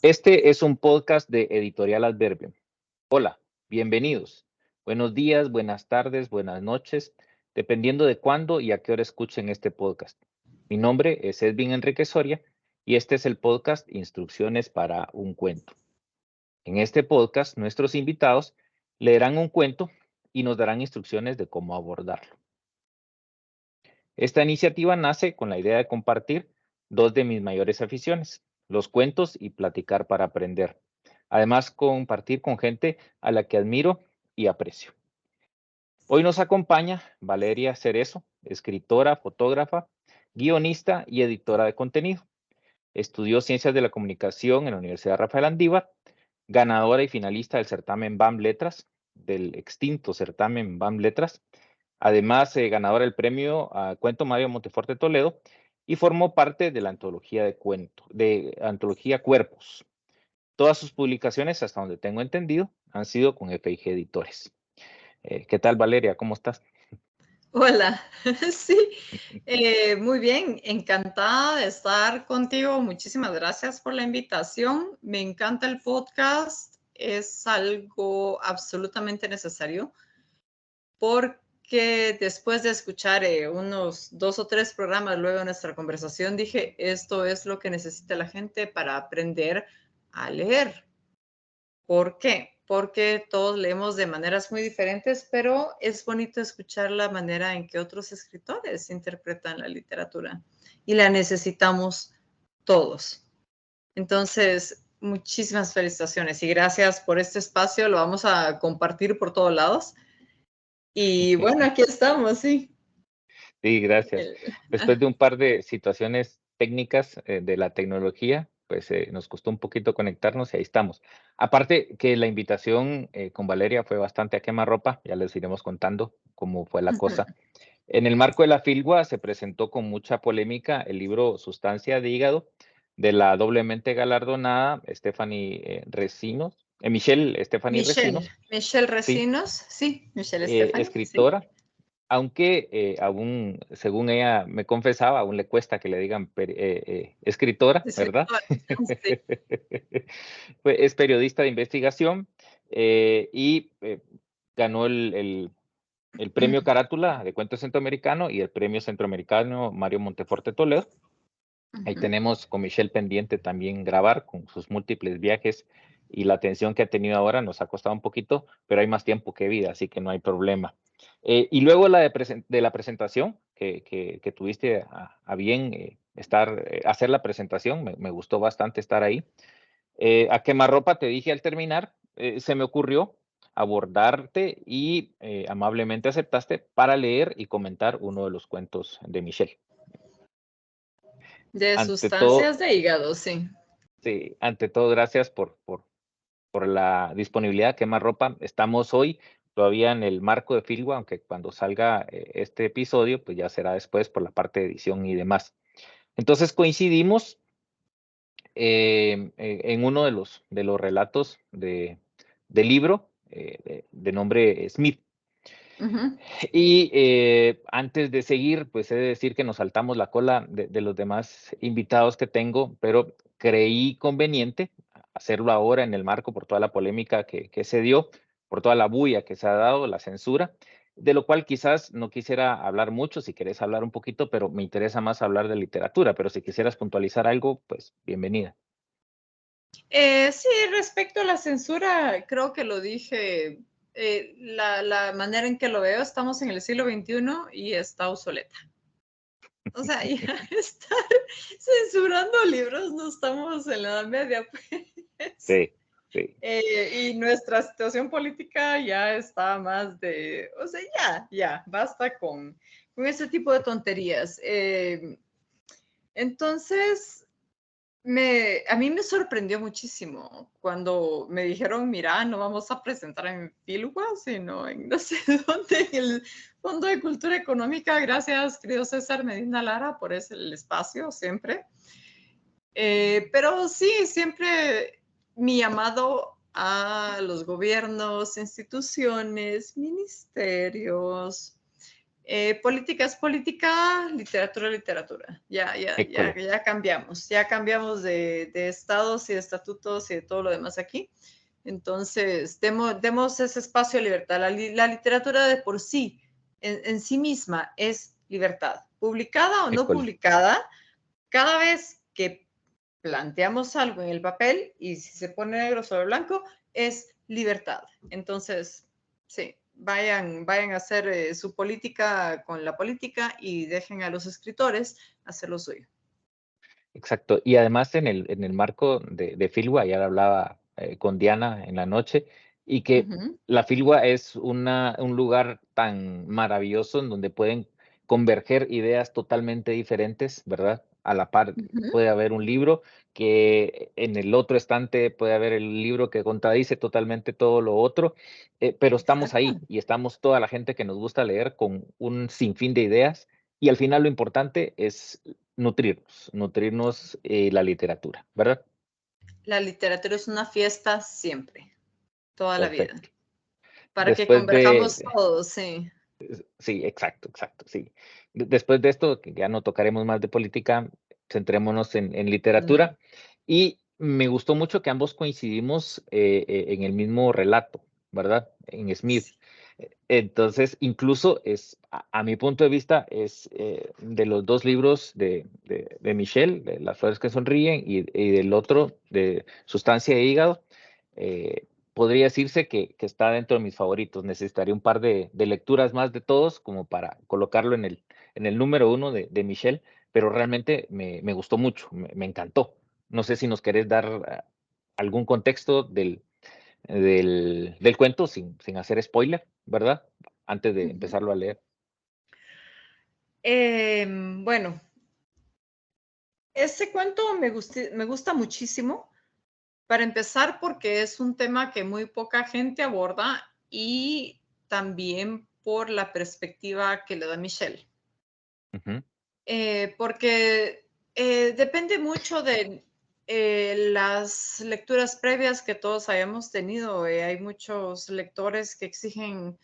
Este es un podcast de Editorial Adverbio. Hola, bienvenidos. Buenos días, buenas tardes, buenas noches, dependiendo de cuándo y a qué hora escuchen este podcast. Mi nombre es Edwin Enrique Soria y este es el podcast Instrucciones para un cuento. En este podcast, nuestros invitados leerán un cuento y nos darán instrucciones de cómo abordarlo. Esta iniciativa nace con la idea de compartir dos de mis mayores aficiones, los cuentos y platicar para aprender. Además, compartir con gente a la que admiro y aprecio. Hoy nos acompaña Valeria Cerezo, escritora, fotógrafa, guionista y editora de contenido. Estudió Ciencias de la Comunicación en la Universidad Rafael Andívar, ganadora y finalista del certamen BAM Letras, del extinto certamen BAM Letras. Además, ganadora del premio a Cuento Mario Monteforte Toledo y formó parte de la antología de antología Cuerpos. Todas sus publicaciones, hasta donde tengo entendido, han sido con FIG Editores. ¿Qué tal, Valeria? ¿Cómo estás? Hola, sí, muy bien, encantada de estar contigo. Muchísimas gracias por la invitación. Me encanta el podcast, es algo absolutamente necesario porque después de escuchar unos 2 o 3 programas luego de nuestra conversación, dije, esto es lo que necesita la gente para aprender a leer. ¿Por qué? Porque todos leemos de maneras muy diferentes, pero es bonito escuchar la manera en que otros escritores interpretan la literatura y la necesitamos todos. Entonces, muchísimas felicitaciones y gracias por este espacio. Lo vamos a compartir por todos lados. Y bueno, aquí estamos, sí. Sí, gracias. Después de un par de situaciones técnicas de la tecnología, pues nos costó un poquito conectarnos y ahí estamos. Aparte que la invitación con Valeria fue bastante a quemarropa, ya les iremos contando cómo fue la cosa. En el marco de la Filgua se presentó con mucha polémica el libro Sustancia de Hígado de la doblemente galardonada Michelle Stephanie Recinos, Michelle sí, Recinos, sí, Michelle Stephanie, sí. escritora, aunque aún, según ella me confesaba, aún le cuesta que le digan escritora, ¿verdad? Escritora, sí. Es periodista de investigación y ganó el premio Carátula de Cuento Centroamericano y el premio Centroamericano Mario Monteforte Toledo. Ahí tenemos con Michelle pendiente también grabar con sus múltiples viajes y la atención que ha tenido ahora nos ha costado un poquito, pero hay más tiempo que vida, así que no hay problema. Y luego de la presentación que tuviste a bien hacer la presentación, me gustó bastante estar ahí. A quemarropa te dije al terminar, se me ocurrió abordarte y amablemente aceptaste para leer y comentar uno de los cuentos de Michelle. De Ante todo, sustancias de hígado, sí. sí, ante todo, gracias por la disponibilidad. Quemarropa, estamos hoy todavía en el marco de Filgua, aunque cuando salga este episodio, pues ya será después por la parte de edición y demás. Entonces coincidimos en uno de los relatos del libro de nombre Smith. Y antes de seguir, pues he de decir que nos saltamos la cola de los demás invitados que tengo, pero creí conveniente hacerlo ahora en el marco por toda la polémica que se dio, por toda la bulla que se ha dado, la censura, de lo cual quizás no quisiera hablar mucho, si querés hablar un poquito, pero me interesa más hablar de literatura, pero si quisieras puntualizar algo, pues bienvenida. Sí, respecto a la censura, creo que lo dije, la manera en que lo veo, estamos en el siglo XXI y está obsoleta. O sea, ya estar censurando libros, no estamos en la Edad Media, pues. Sí, sí. Y nuestra situación política ya está más de, o sea, ya, basta con ese tipo de tonterías. Entonces, a mí me sorprendió muchísimo cuando me dijeron, mira, no vamos a presentar en Filgua, sino en no sé dónde, en el Fondo de Cultura Económica. Gracias, querido César Medina Lara, por el espacio siempre. Pero sí, siempre mi llamado a los gobiernos, instituciones, ministerios, Política es política, literatura es literatura. École. Ya cambiamos de estados y de estatutos y de todo lo demás aquí. Entonces, demos ese espacio de libertad. La literatura de por sí, en sí misma, es libertad. Publicada o no École. publicada, cada vez que planteamos algo en el papel y si se pone negro sobre blanco, es libertad. Entonces, sí, vayan a hacer su política con la política y dejen a los escritores hacer lo suyo. Exacto. Y además en el marco de Filwa, ya hablaba con Diana en la noche, y que Ujú, la Filwa es un lugar tan maravilloso en donde pueden converger ideas totalmente diferentes, ¿verdad? A la par ujú, puede haber un libro que en el otro estante puede haber el libro que contradice totalmente todo lo otro, pero estamos exacto. ahí y estamos toda la gente que nos gusta leer con un sinfín de ideas y al final lo importante es nutrirnos la literatura, ¿verdad? La literatura es una fiesta siempre, toda la vida, Perfecto. para que Después converjamos de, todos, sí. sí, exacto, exacto, sí. Después de esto, que ya no tocaremos más de política, centrémonos en No. literatura. Y me gustó mucho que ambos coincidimos en el mismo relato, ¿verdad? En Smith. Sí. Entonces, incluso a mi punto de vista, es de los dos libros de Michelle, de Las flores que sonríen, y del otro, de Sustancia de hígado, eh, podría decirse que está dentro de mis favoritos. Necesitaría un par de lecturas más de todos como para colocarlo en el número uno de Michelle, pero realmente me gustó mucho, me encantó. No sé si nos querés dar algún contexto del cuento sin hacer spoiler, ¿verdad? Antes de Ujú. empezarlo a leer. Bueno, ese cuento me gusta muchísimo. Para empezar, porque es un tema que muy poca gente aborda y también por la perspectiva que le da Michelle. Ujú, Porque depende mucho de las lecturas previas que todos hayamos tenido. Hay muchos lectores que exigen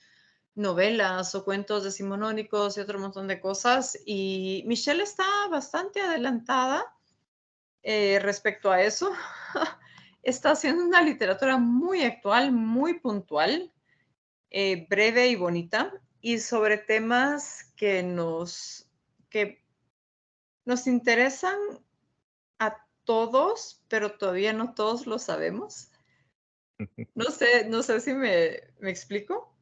novelas o cuentos decimonónicos y otro montón de cosas. Y Michelle está bastante adelantada respecto a eso. Está haciendo una literatura muy actual, muy puntual, breve y bonita, y sobre temas que nos interesan a todos, pero todavía no todos lo sabemos. No sé si me explico.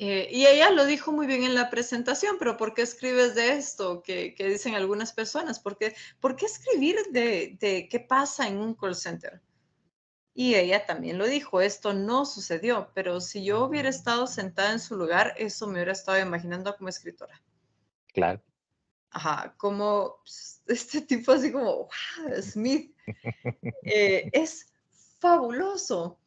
Y ella lo dijo muy bien en la presentación, pero ¿por qué escribes de esto? Que dicen algunas personas. ¿Por qué escribir de qué pasa en un call center? Y ella también lo dijo, esto no sucedió, pero si yo hubiera estado sentada en su lugar, eso me hubiera estado imaginando como escritora. claro. Ajá, como este tipo así como, wow, Smith, es fabuloso.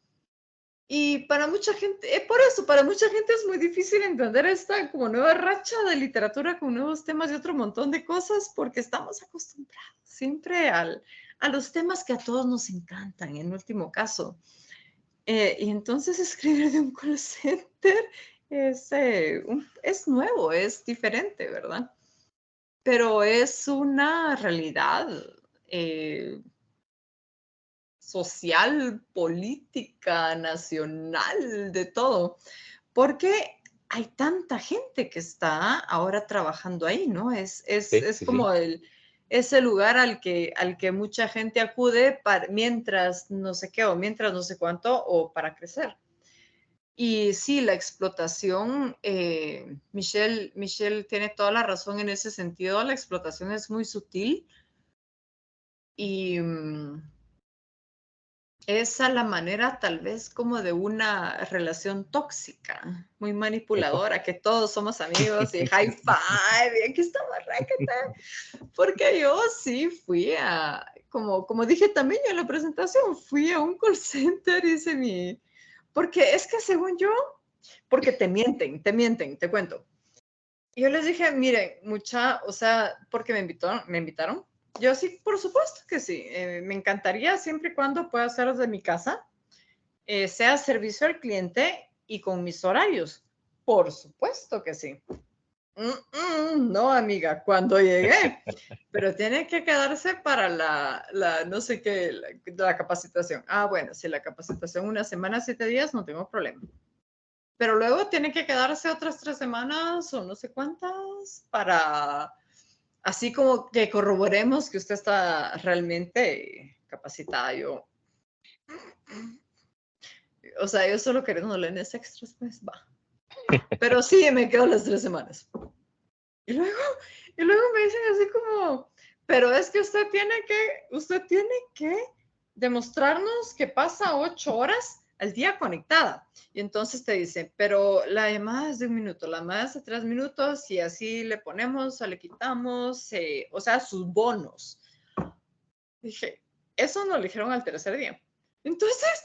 Y para mucha gente, por eso, para mucha gente es muy difícil entender esta como nueva racha de literatura con nuevos temas y otro montón de cosas, porque estamos acostumbrados siempre a los temas que a todos nos encantan, en último caso. Y entonces escribir de un call center es nuevo, es diferente, ¿verdad? Pero es una realidad eh, social, política, nacional, de todo, porque hay tanta gente que está ahora trabajando ahí, ¿no? Sí, Es sí, sí. como ese lugar al que mucha gente acude mientras no sé qué o mientras no sé cuánto o para crecer. Y sí, la explotación, Michelle tiene toda la razón en ese sentido, la explotación es muy sutil y es a la manera tal vez como de una relación tóxica, muy Epa. manipuladora, que todos somos amigos y high five, y aquí estamos, rácata. Porque yo sí fui como dije también en la presentación, fui a un call center, dice porque es que según yo, porque te cuento. Yo les dije, miren, o sea, porque me invitaron. Yo sí, por supuesto que sí. Me encantaría siempre y cuando pueda hacerlo de mi casa, sea servicio al cliente y con mis horarios. Por supuesto que sí. No, amiga, cuando llegué, pero tiene que quedarse para no sé qué, la capacitación. Ah, bueno, si la capacitación 1 semana, 7 días, no tengo problema. Pero luego tiene que quedarse otras 3 semanas o no sé cuántas para, así como que corroboremos que usted está realmente capacitada. O sea, yo solo queriendo leerles extras, pues va. Pero sí, me quedo las 3 semanas. Y luego, y luego me dicen así como, pero es que usted tiene que demostrarnos que pasa 8 horas al día conectada. Y entonces te dicen, pero la llamada es de 1 minuto, la llamada es de 3 minutos y así le ponemos o le quitamos, o sea, sus bonos. Dije, eso nos lo dijeron al tercer día. Entonces,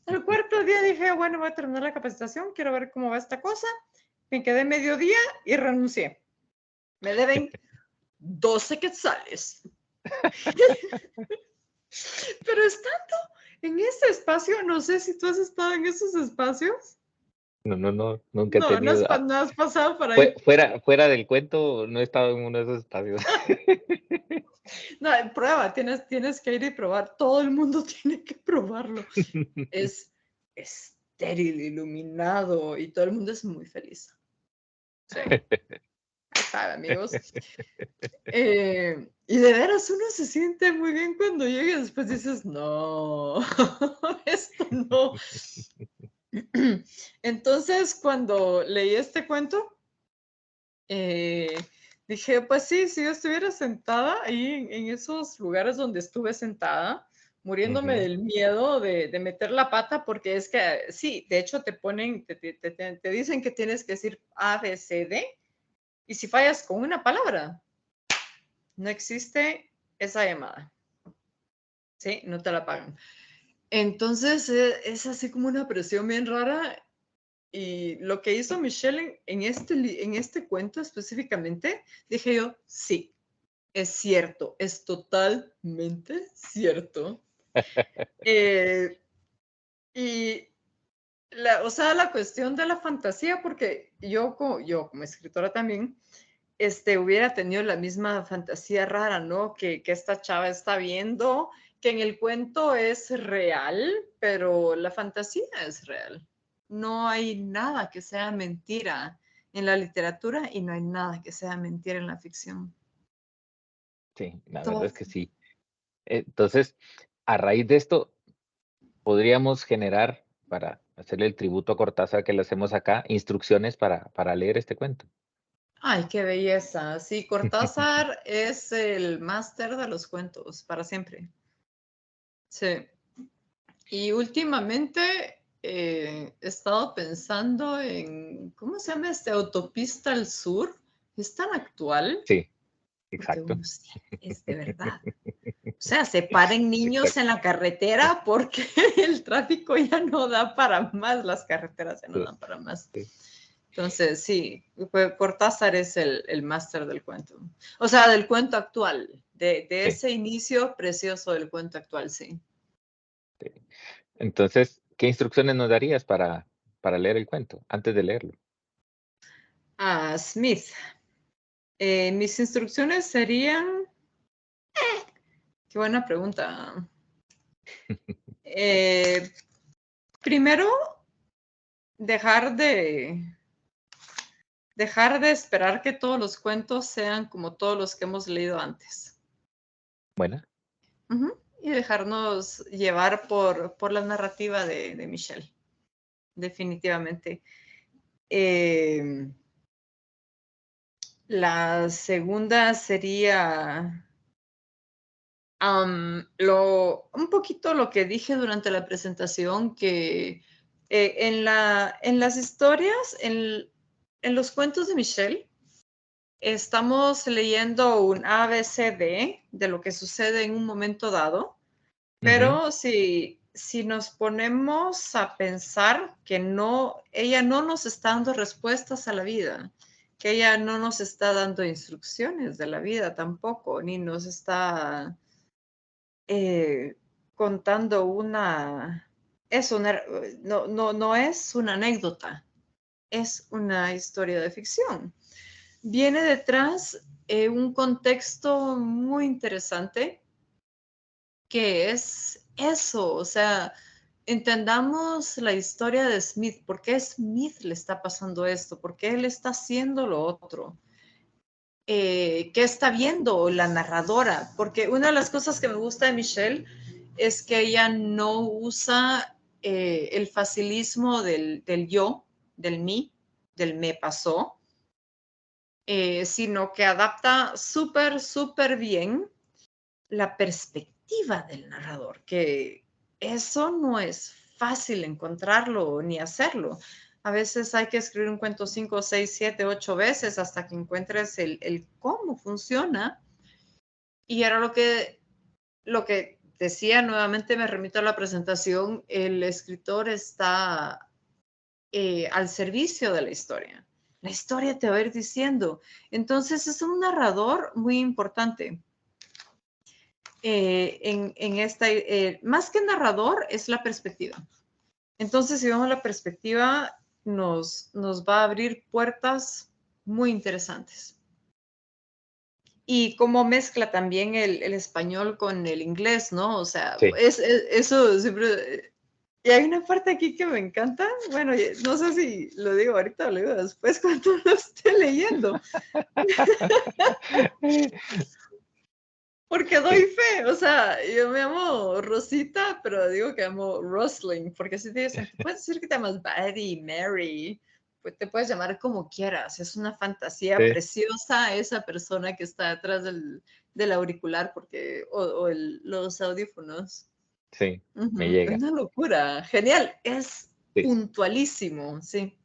al cuarto día dije, bueno, voy a terminar la capacitación, quiero ver cómo va esta cosa. Me quedé mediodía y renuncié. Me deben 12 quetzales. Pero estando en ese espacio, no sé si tú has estado en esos espacios. No, no, no, nunca he No, no has, tenido. no has pasado por ahí. Fuera del cuento, no he estado en uno de esos espacios. No, prueba, tienes que ir y probar. Todo el mundo tiene que probarlo. Es estéril, iluminado y todo el mundo es muy feliz. Sí, ya sabe, amigos. Y de veras uno se siente muy bien cuando llega y después dices, no, esto no. Entonces, cuando leí este cuento, eh, dije, pues sí, si yo estuviera sentada ahí en esos lugares donde estuve sentada, muriéndome Ujú. del miedo de meter la pata, porque es que sí, de hecho te ponen, te dicen que tienes que decir A, B, C, D, y si fallas con una palabra, no existe esa llamada, ¿sí? No te la pagan. Entonces es así como una presión bien rara. Y lo que hizo Michelle en este cuento específicamente, dije yo, sí, es cierto, es totalmente cierto. Eh, y o sea, la cuestión de la fantasía, porque yo como escritora también, hubiera tenido la misma fantasía rara, ¿no? Que esta chava está viendo, que en el cuento es real, pero la fantasía es real. No hay nada que sea mentira en la literatura y no hay nada que sea mentira en la ficción. Sí, la verdad Todo. es que sí. Entonces, a raíz de esto, podríamos generar, para hacerle el tributo a Cortázar que le hacemos acá, instrucciones para leer este cuento. Ay, qué belleza. Sí, Cortázar es el máster de los cuentos para siempre. Sí. Y últimamente he estado pensando en, ¿cómo se llama este? Autopista al Sur. Es tan actual Sí, porque exacto. uno siente, es de verdad. O sea, se paren niños Exacto. en la carretera porque el tráfico ya no da para más, las carreteras ya no Sí, dan para más. sí, Entonces, sí, Cortázar es el máster del cuento. O sea, del cuento actual, de sí, ese inicio precioso del cuento actual, sí. sí. Entonces, ¿qué instrucciones nos darías para leer el cuento antes de leerlo? Smith. Mis instrucciones serían, qué buena pregunta. Eh, Primero, dejar de, dejar de esperar que todos los cuentos sean como todos los que hemos leído antes. Buena. Ujú. Y dejarnos llevar por la narrativa de Michelle, definitivamente. Eh, la segunda sería un poquito lo que dije durante la presentación, que en las historias, en los cuentos de Michelle, estamos leyendo un ABCD de lo que sucede en un momento dado, Ujú. pero si nos ponemos a pensar que ella no nos está dando respuestas a la vida, que ella no nos está dando instrucciones de la vida tampoco, ni nos está eh, contando no es una anécdota, es una historia de ficción. Viene detrás un contexto muy interesante que es eso, o sea, entendamos la historia de Smith. ¿Por qué Smith le está pasando esto? ¿Por qué él está haciendo lo otro? ¿Qué está viendo la narradora? Porque una de las cosas que me gusta de Michelle es que ella no usa el facilismo del yo, del mí, del me pasó, sino que adapta súper bien la perspectiva del narrador, que eso no es fácil encontrarlo ni hacerlo. A veces hay que escribir un cuento 5, 6, 7, 8 veces hasta que encuentres el cómo funciona. Y era lo que decía, nuevamente me remito a la presentación, el escritor está al servicio de la historia. La historia te va a ir diciendo. Entonces es un narrador muy importante. En esta, más que narrador, es la perspectiva. Entonces, si vemos la perspectiva, nos va a abrir puertas muy interesantes. Y cómo mezcla también el español con el inglés, ¿no? O sea, Sí. eso siempre... Y hay una parte aquí que me encanta. Bueno, no sé si lo digo ahorita o lo digo después cuando lo esté leyendo. Porque doy Sí, fe, o sea, yo me llamo Rosita, pero digo que llamo Rosling, porque si te dicen, puedes decir que te llamas Betty, Mary, pues te puedes llamar como quieras, es una fantasía sí, preciosa esa persona que está detrás del auricular, porque, o los audífonos. sí, me Ujú, llega. una locura, genial, es Sí, puntualísimo, sí.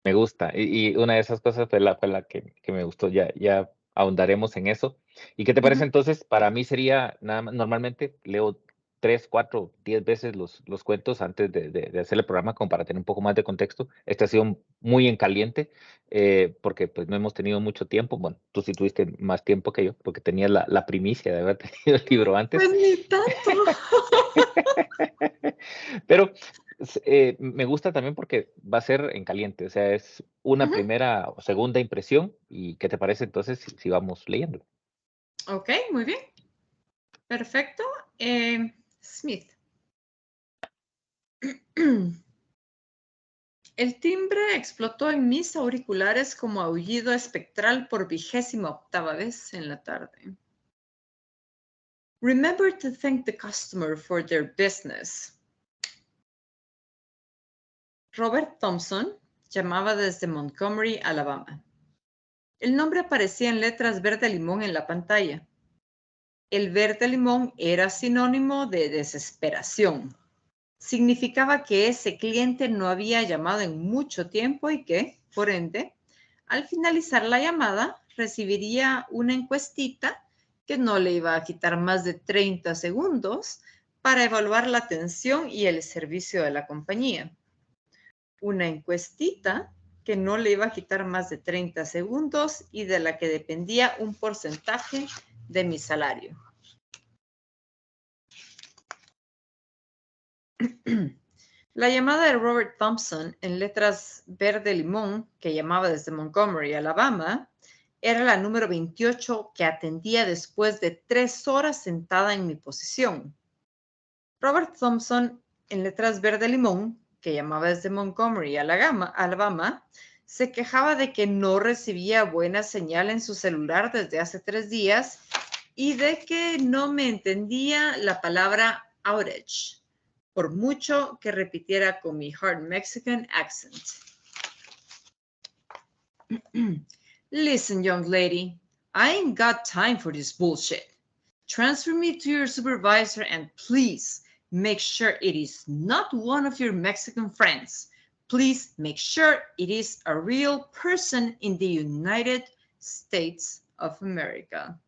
me gusta. Y una de esas cosas fue la que me gustó. Ya ahondaremos en eso. ¿Y qué te parece Ujú. entonces? Para mí sería nada más, normalmente leo 3, 4, 10 veces los cuentos antes de hacer el programa, como para tener un poco más de contexto. Este ha sido muy en caliente, porque pues no hemos tenido mucho tiempo. Bueno, tú sí tuviste más tiempo que yo, porque tenías la primicia de haber tenido el libro antes. Pues ni tanto. Pero me gusta también porque va a ser en caliente, o sea, es una Ujú. primera o segunda impresión. ¿Y qué te parece entonces si vamos leyendo? Ok, muy bien, perfecto. Smith. El timbre explotó en mis auriculares como aullido espectral por 28ª vez en la tarde. Remember to thank the customer for their business. Robert Thompson llamaba desde Montgomery, Alabama. El nombre aparecía en letras verde limón en la pantalla. El verde limón era sinónimo de desesperación. Significaba que ese cliente no había llamado en mucho tiempo y que, por ende, al finalizar la llamada, recibiría una encuestita que no le iba a quitar más de 30 segundos para evaluar la atención y el servicio de la compañía. Una encuestita que no le iba a quitar más de 30 segundos y de la que dependía un porcentaje de mi salario. La llamada de Robert Thompson en letras verde limón, que llamaba desde Montgomery, Alabama, era la número 28 que atendía después de 3 horas sentada en mi posición. Robert Thompson en letras verde limón, que llamaba desde Montgomery, Alabama, se quejaba de que no recibía buena señal en su celular desde hace 3 días y de que no me entendía la palabra outage, por mucho que repitiera con mi hard Mexican accent. Listen, young lady, I ain't got time for this bullshit. Transfer me to your supervisor and please make sure it is not one of your Mexican friends. Please make sure it is a real person in the United States of America.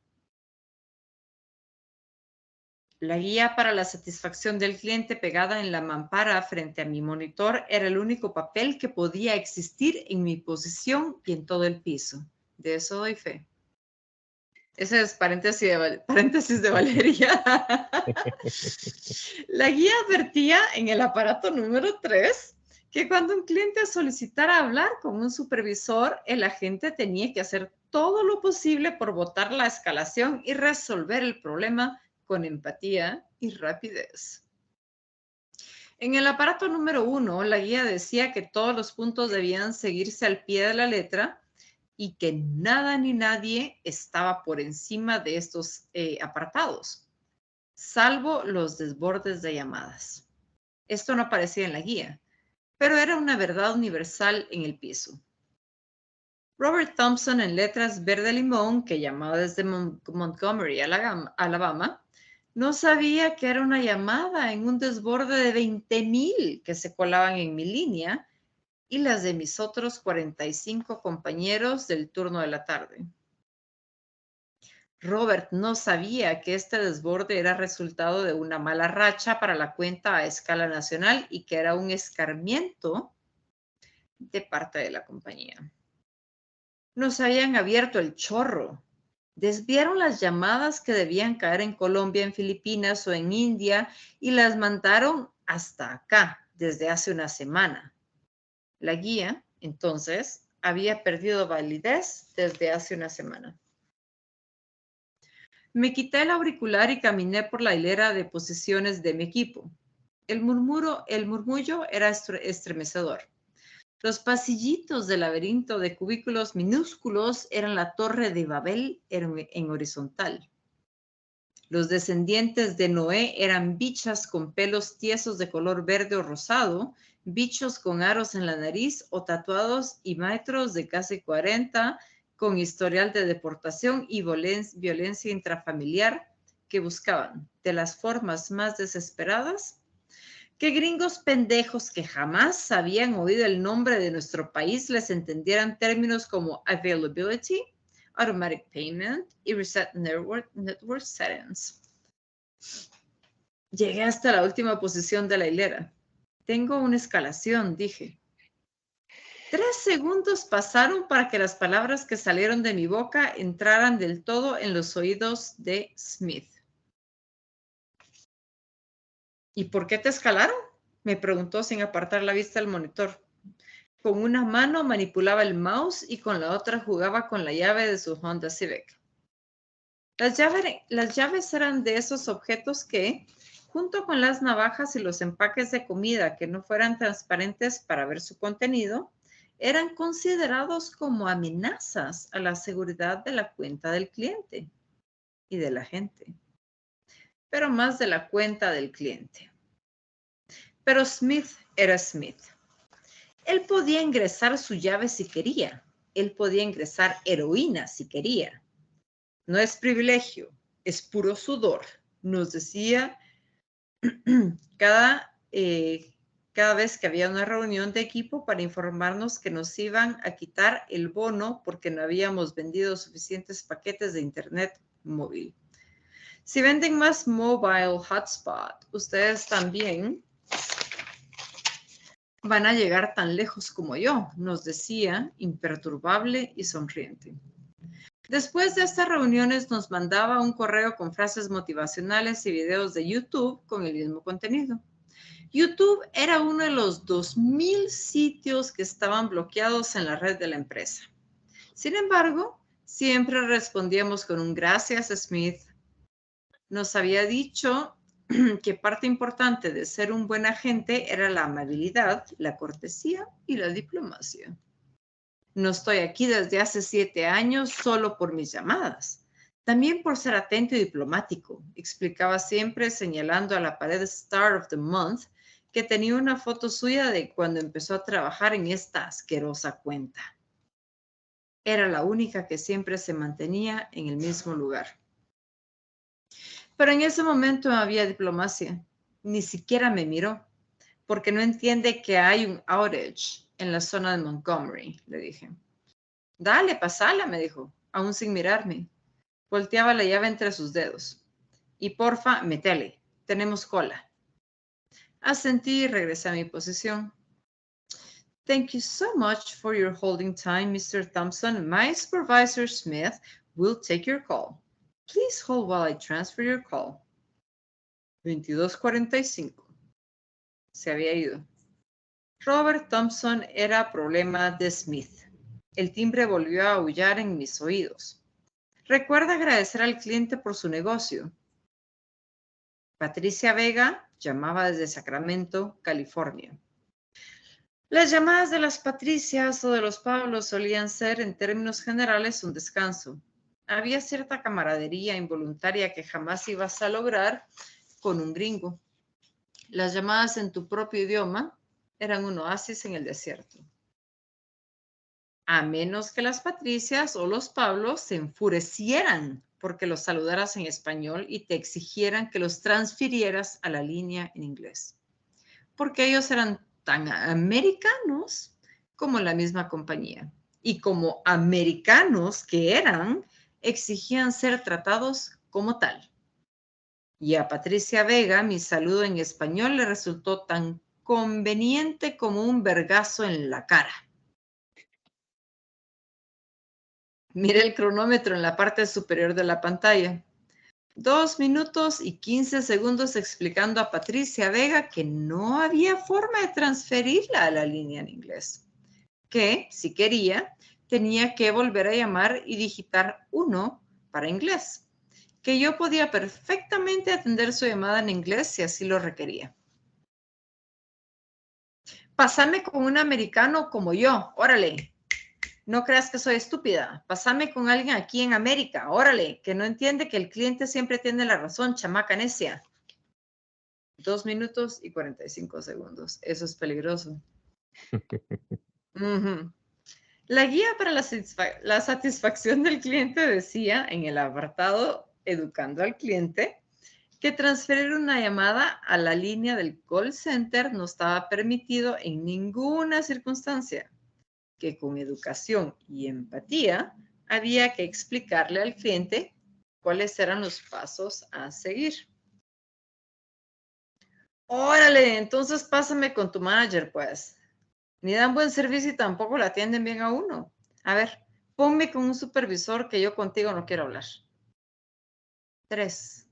La guía para la satisfacción del cliente pegada en la mampara frente a mi monitor era el único papel que podía existir en mi posición y en todo el piso. De eso doy fe. Ese es paréntesis de Valeria. La guía advertía en el aparato número 3 que cuando un cliente solicitara hablar con un supervisor, el agente tenía que hacer todo lo posible por botar la escalación y resolver el problema con empatía y rapidez. En el aparato número 1, la guía decía que todos los puntos debían seguirse al pie de la letra y que nada ni nadie estaba por encima de estos apartados, salvo los desbordes de llamadas. Esto no aparecía en la guía, pero era una verdad universal en el piso. Robert Thompson, en letras verde limón, que llamaba desde Montgomery, Alabama, no sabía que era una llamada en un desborde de 20,000 que se colaban en mi línea y las de mis otros 45 compañeros del turno de la tarde. Robert no sabía que este desborde era resultado de una mala racha para la cuenta a escala nacional y que era un escarmiento de parte de la compañía. Nos habían abierto el chorro. Desviaron las llamadas que debían caer en Colombia, en Filipinas o en India y las mandaron hasta acá desde hace una semana. La guía, entonces, había perdido validez desde hace una semana. Me quité el auricular y caminé por la hilera de posiciones de mi equipo. El murmullo era estremecedor. Los pasillitos del laberinto de cubículos minúsculos eran la torre de Babel en horizontal. Los descendientes de Noé eran bichas con pelos tiesos de color verde o rosado, bichos con aros en la nariz o tatuados y maestros de casi 40 con historial de deportación y violencia intrafamiliar que buscaban, de las formas más desesperadas, que gringos pendejos que jamás habían oído el nombre de nuestro país les entendieran términos como availability, automatic payment y reset network settings. Llegué hasta la última posición de la hilera. Tengo una escalación, dije. 3 segundos pasaron para que las palabras que salieron de mi boca entraran del todo en los oídos de Smith. ¿Y por qué te escalaron? Me preguntó sin apartar la vista del monitor. Con una mano manipulaba el mouse y con la otra jugaba con la llave de su Honda Civic. Las llaves eran de esos objetos que, junto con las navajas y los empaques de comida que no fueran transparentes para ver su contenido, eran considerados como amenazas a la seguridad de la cuenta del cliente y de la gente, pero más de la cuenta del cliente. Pero Smith era Smith. Él podía ingresar su llave si quería. Él podía ingresar heroína si quería. No es privilegio, es puro sudor, nos decía cada vez que había una reunión de equipo para informarnos que nos iban a quitar el bono porque no habíamos vendido suficientes paquetes de internet móvil. Si venden más mobile hotspot, ustedes también van a llegar tan lejos como yo, nos decía, imperturbable y sonriente. Después de estas reuniones nos mandaba un correo con frases motivacionales y videos de YouTube con el mismo contenido. YouTube era uno de los 2,000 sitios que estaban bloqueados en la red de la empresa. Sin embargo, siempre respondíamos con un gracias, Smith. Nos había dicho que parte importante de ser un buen agente era la amabilidad, la cortesía y la diplomacia. No estoy aquí desde hace 7 años solo por mis llamadas, también por ser atento y diplomático, explicaba siempre señalando a la pared Star of the Month que tenía una foto suya de cuando empezó a trabajar en esta asquerosa cuenta. Era la única que siempre se mantenía en el mismo lugar. Pero en ese momento no había diplomacia. Ni siquiera me miró, porque no entiende que hay un outage en la zona de Montgomery, le dije. Dale, pasala, me dijo, aún sin mirarme. Volteaba la llave entre sus dedos. Y porfa, metele, tenemos cola. Asentí y regresé a mi posición. Thank you so much for your holding time, Mr. Thompson. My supervisor, Smith, will take your call. Please hold while I transfer your call. 22:45. Se había ido. Robert Thompson era problema de Smith. El timbre volvió a aullar en mis oídos. Recuerda agradecer al cliente por su negocio. Patricia Vega llamaba desde Sacramento, California. Las llamadas de las Patricias o de los Pablos solían ser, en términos generales, un descanso. Había cierta camaradería involuntaria que jamás ibas a lograr con un gringo. Las llamadas en tu propio idioma eran un oasis en el desierto. A menos que las Patricias o los Pablos se enfurecieran porque los saludaras en español y te exigieran que los transfirieras a la línea en inglés. Porque ellos eran tan americanos como la misma compañía. Y como americanos que eran, exigían ser tratados como tal. Y a Patricia Vega mi saludo en español le resultó tan conveniente como un vergazo en la cara. Mire el cronómetro en la parte superior de la pantalla. 2 minutos y 15 segundos explicando a Patricia Vega que no había forma de transferirla a la línea en inglés. Que, si quería, tenía que volver a llamar y digitar 1 para inglés. Que yo podía perfectamente atender su llamada en inglés si así lo requería. Pásame con un americano como yo, órale. No creas que soy estúpida. Pásame con alguien aquí en América, órale, que no entiende que el cliente siempre tiene la razón, chamaca necia. 2 minutos y 45 segundos. Eso es peligroso. La guía para la satisfacción del cliente decía en el apartado Educando al cliente que transferir una llamada a la línea del call center no estaba permitido en ninguna circunstancia, que con educación y empatía había que explicarle al cliente cuáles eran los pasos a seguir. Órale, entonces pásame con tu manager, pues. Ni dan buen servicio y tampoco la atienden bien a uno. A ver, ponme con un supervisor que yo contigo no quiero hablar. 3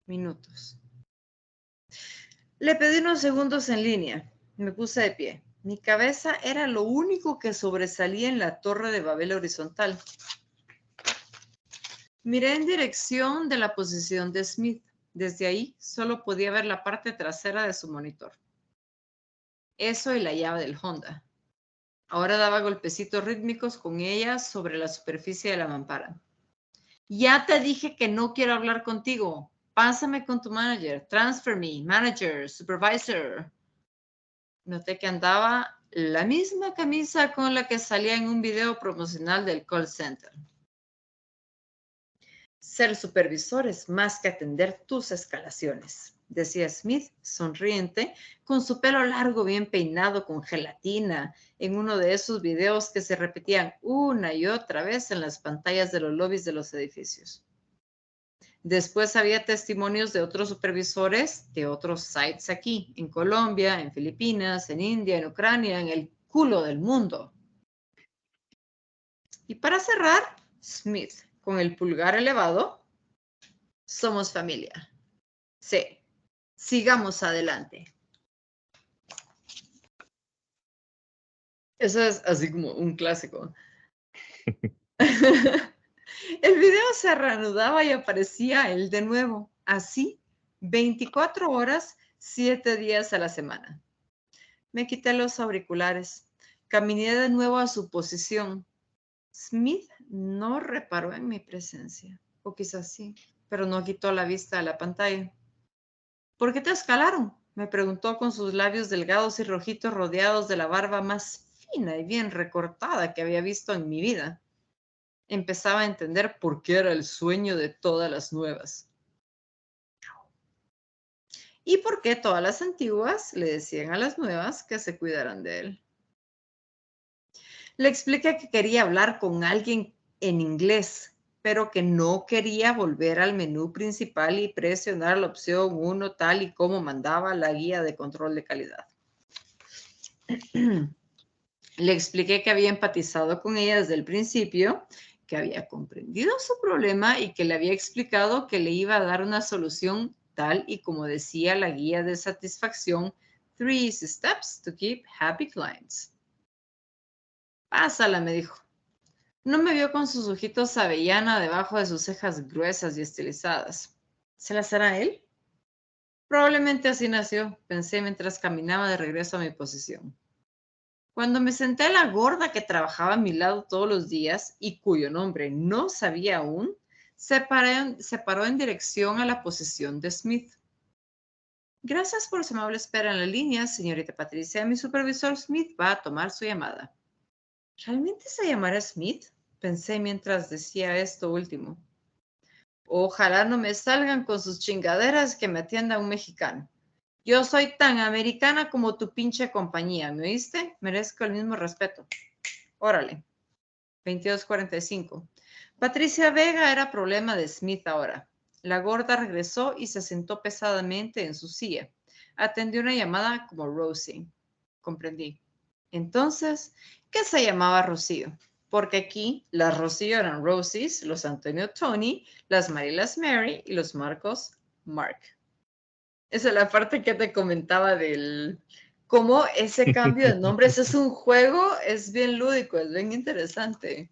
minutos. Le pedí unos segundos en línea. Me puse de pie. Mi cabeza era lo único que sobresalía en la torre de Babel horizontal. Miré en dirección de la posición de Smith. Desde ahí solo podía ver la parte trasera de su monitor. Eso y la llave del Honda. Ahora daba golpecitos rítmicos con ella sobre la superficie de la mampara. Ya te dije que no quiero hablar contigo. Pásame con tu manager. Transfer me, manager, supervisor. Noté que andaba la misma camisa con la que salía en un video promocional del call center. Ser supervisor es más que atender tus escalaciones, decía Smith, sonriente, con su pelo largo bien peinado con gelatina, en uno de esos videos que se repetían una y otra vez en las pantallas de los lobbies de los edificios. Después había testimonios de otros supervisores de otros sites aquí, en Colombia, en Filipinas, en India, en Ucrania, en el culo del mundo. Y para cerrar, Smith, con el pulgar elevado, somos familia. Sí, sigamos adelante. Eso es así como un clásico. El video se reanudaba y aparecía él de nuevo, así, 24 horas, 7 días a la semana. Me quité los auriculares, caminé de nuevo a su posición. Smith no reparó en mi presencia, o quizás sí, pero no quitó la vista de la pantalla. ¿Por qué te escalaron?, me preguntó con sus labios delgados y rojitos rodeados de la barba más fina y bien recortada que había visto en mi vida. Empezaba a entender por qué era el sueño de todas las nuevas. Y por qué todas las antiguas le decían a las nuevas que se cuidaran de él. Le expliqué que quería hablar con alguien en inglés, pero que no quería volver al menú principal y presionar la opción 1 tal y como mandaba la guía de control de calidad. Le expliqué que había empatizado con ella desde el principio, que había comprendido su problema y que le había explicado que le iba a dar una solución tal y como decía la guía de satisfacción 3 easy steps to keep happy clients. Pásala, me dijo. No me vio con sus ojitos avellana debajo de sus cejas gruesas y estilizadas. ¿Se las hará él? Probablemente así nació, pensé mientras caminaba de regreso a mi posición. Cuando me senté a la gorda que trabajaba a mi lado todos los días y cuyo nombre no sabía aún, se paró en dirección a la posición de Smith. Gracias por su amable espera en la línea, señorita Patricia. Mi supervisor Smith va a tomar su llamada. ¿Realmente se llamará Smith? Pensé mientras decía esto último. Ojalá no me salgan con sus chingaderas que me atienda un mexicano. Yo soy tan americana como tu pinche compañía, ¿me oíste? Merezco el mismo respeto. Órale. 22:45. Patricia Vega era problema de Smith ahora. La gorda regresó y se sentó pesadamente en su silla. Atendió una llamada como Rosie. Comprendí. Entonces, ¿qué se llamaba Rocío? Porque aquí las Rocío eran Rosies, los Antonio Tony, las Marilas Mary y los Marcos Mark. Esa es la parte que te comentaba del cómo ese cambio de nombres es un juego, es bien lúdico, es bien interesante.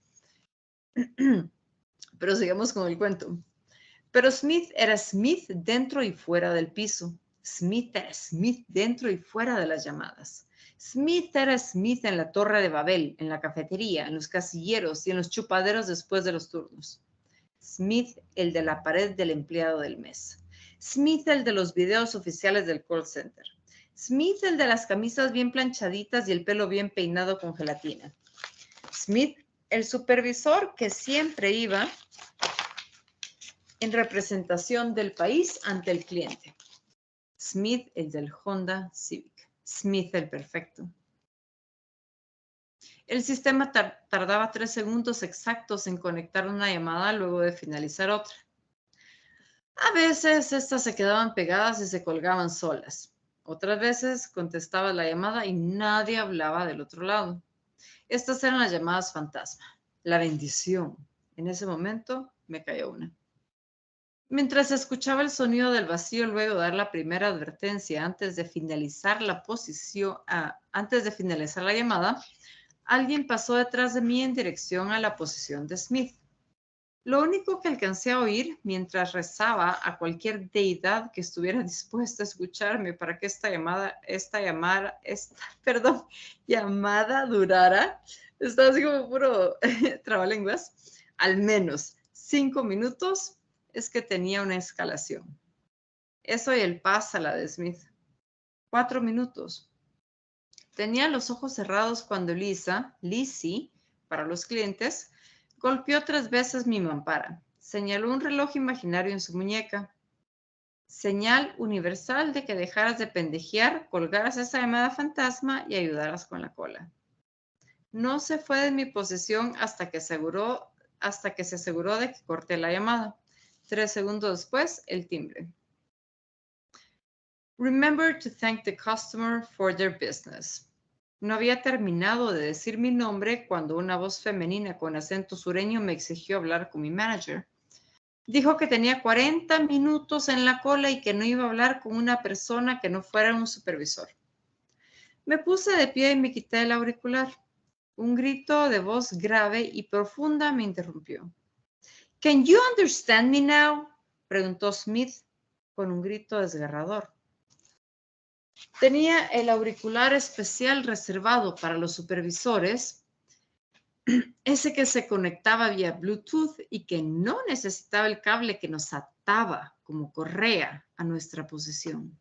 Pero sigamos con el cuento. Pero Smith era Smith dentro y fuera del piso. Smith era Smith dentro y fuera de las llamadas. Smith era Smith en la Torre de Babel, en la cafetería, en los casilleros y en los chupaderos después de los turnos. Smith, el de la pared del empleado del mes. Smith, el de los videos oficiales del call center. Smith, el de las camisas bien planchaditas y el pelo bien peinado con gelatina. Smith, el supervisor que siempre iba en representación del país ante el cliente. Smith, el del Honda Civic. Smith, el perfecto. El sistema tardaba 3 segundos exactos en conectar una llamada luego de finalizar otra. A veces estas se quedaban pegadas y se colgaban solas. Otras veces contestaba la llamada y nadie hablaba del otro lado. Estas eran las llamadas fantasma. La bendición. En ese momento me cayó una. Mientras escuchaba el sonido del vacío luego de dar la primera advertencia antes de finalizar la llamada, alguien pasó detrás de mí en dirección a la posición de Smith. Lo único que alcancé a oír mientras rezaba a cualquier deidad que estuviera dispuesta a escucharme para que esta llamada durara, estaba así como puro trabalenguas, al menos 5 minutos, es que tenía una escalación. Eso y el pásala de Smith. 4 minutos. Tenía los ojos cerrados cuando Lizzie, para los clientes, golpeó 3 veces mi mampara. Señaló un reloj imaginario en su muñeca. Señal universal de que dejaras de pendejear, colgaras esa llamada fantasma y ayudaras con la cola. No se fue de mi posesión hasta que se aseguró de que corté la llamada. 3 segundos después, el timbre. Remember to thank the customer for their business. No había terminado de decir mi nombre cuando una voz femenina con acento sureño me exigió hablar con mi manager. Dijo que tenía 40 minutos en la cola y que no iba a hablar con una persona que no fuera un supervisor. Me puse de pie y me quité el auricular. Un grito de voz grave y profunda me interrumpió. ¿Can you understand me now? Preguntó Smith con un grito desgarrador. Tenía el auricular especial reservado para los supervisores, ese que se conectaba vía Bluetooth y que no necesitaba el cable que nos ataba como correa a nuestra posición.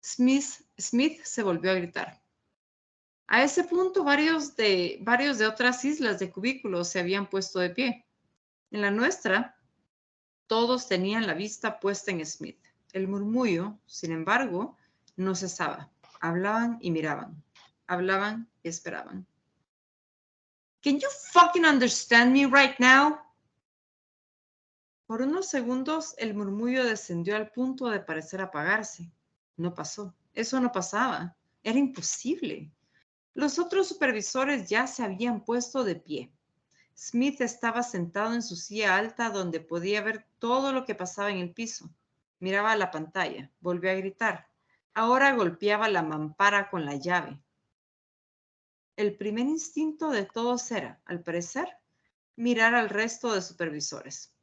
Smith se volvió a gritar. A ese punto, varios de otras islas de cubículos se habían puesto de pie. En la nuestra, todos tenían la vista puesta en Smith. El murmullo, sin embargo, no cesaba. Hablaban y miraban. Hablaban y esperaban. Can you fucking understand me right now? Por unos segundos, el murmullo descendió al punto de parecer apagarse. No pasó. Eso no pasaba. Era imposible. Los otros supervisores ya se habían puesto de pie. Smith estaba sentado en su silla alta donde podía ver todo lo que pasaba en el piso. Miraba a la pantalla. Volvió a gritar. Ahora golpeaba la mampara con la llave. El primer instinto de todos era, al parecer, mirar al resto de supervisores.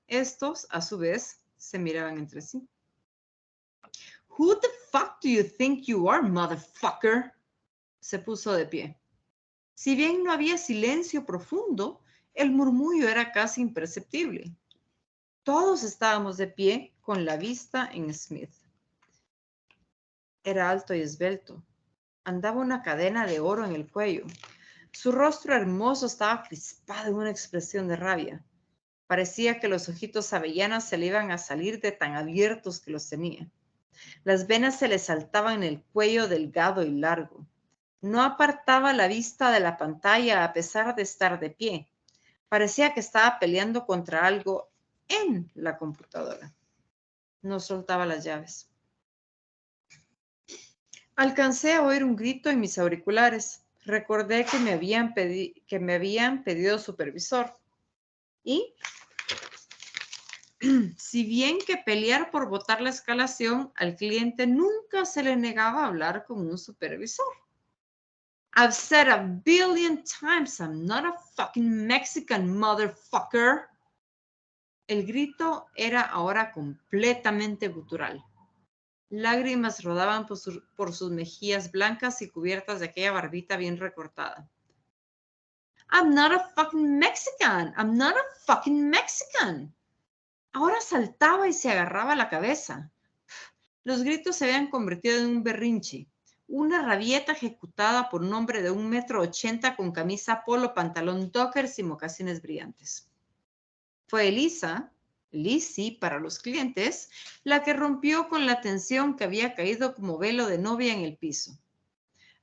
Estos, a su vez, se miraban entre sí. Who the fuck do you think you are, motherfucker? Se puso de pie. Si bien no había silencio profundo, el murmullo era casi imperceptible. Todos estábamos de pie con la vista en Smith. Era alto y esbelto. Andaba una cadena de oro en el cuello. Su rostro hermoso estaba crispado en una expresión de rabia. Parecía que los ojitos avellanas se le iban a salir de tan abiertos que los tenía. Las venas se le saltaban en el cuello delgado y largo. No apartaba la vista de la pantalla a pesar de estar de pie. Parecía que estaba peleando contra algo en la computadora. No soltaba las llaves. Alcancé a oír un grito en mis auriculares. Recordé que me habían pedido supervisor. Y si bien que pelear por votar la escalación, al cliente nunca se le negaba hablar con un supervisor. I've said a billion times I'm not a fucking Mexican, motherfucker. El grito era ahora completamente gutural. Lágrimas rodaban por sus mejillas blancas y cubiertas de aquella barbita bien recortada. I'm not a fucking Mexican. I'm not a fucking Mexican. Ahora saltaba y se agarraba la cabeza. Los gritos se habían convertido en un berrinche, una rabieta ejecutada por un hombre de 1,80 m con camisa polo, pantalón dockers y mocasines brillantes. Fue Elisa, Lizzie para los clientes, la que rompió con la tensión que había caído como velo de novia en el piso.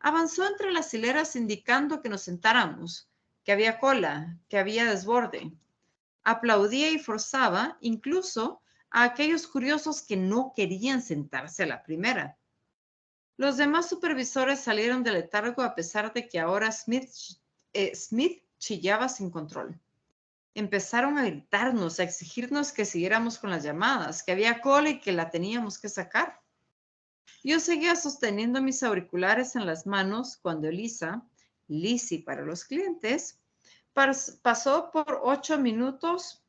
Avanzó entre las hileras indicando que nos sentáramos, que había cola, que había desborde. Aplaudía y forzaba incluso a aquellos curiosos que no querían sentarse a la primera. Los demás supervisores salieron del letargo a pesar de que ahora Smith chillaba sin control. Empezaron a gritarnos, a exigirnos que siguiéramos con las llamadas, que había cola y que la teníamos que sacar. Yo seguía sosteniendo mis auriculares en las manos cuando Elisa, Lizzie para los clientes, pasó por 8 minutos.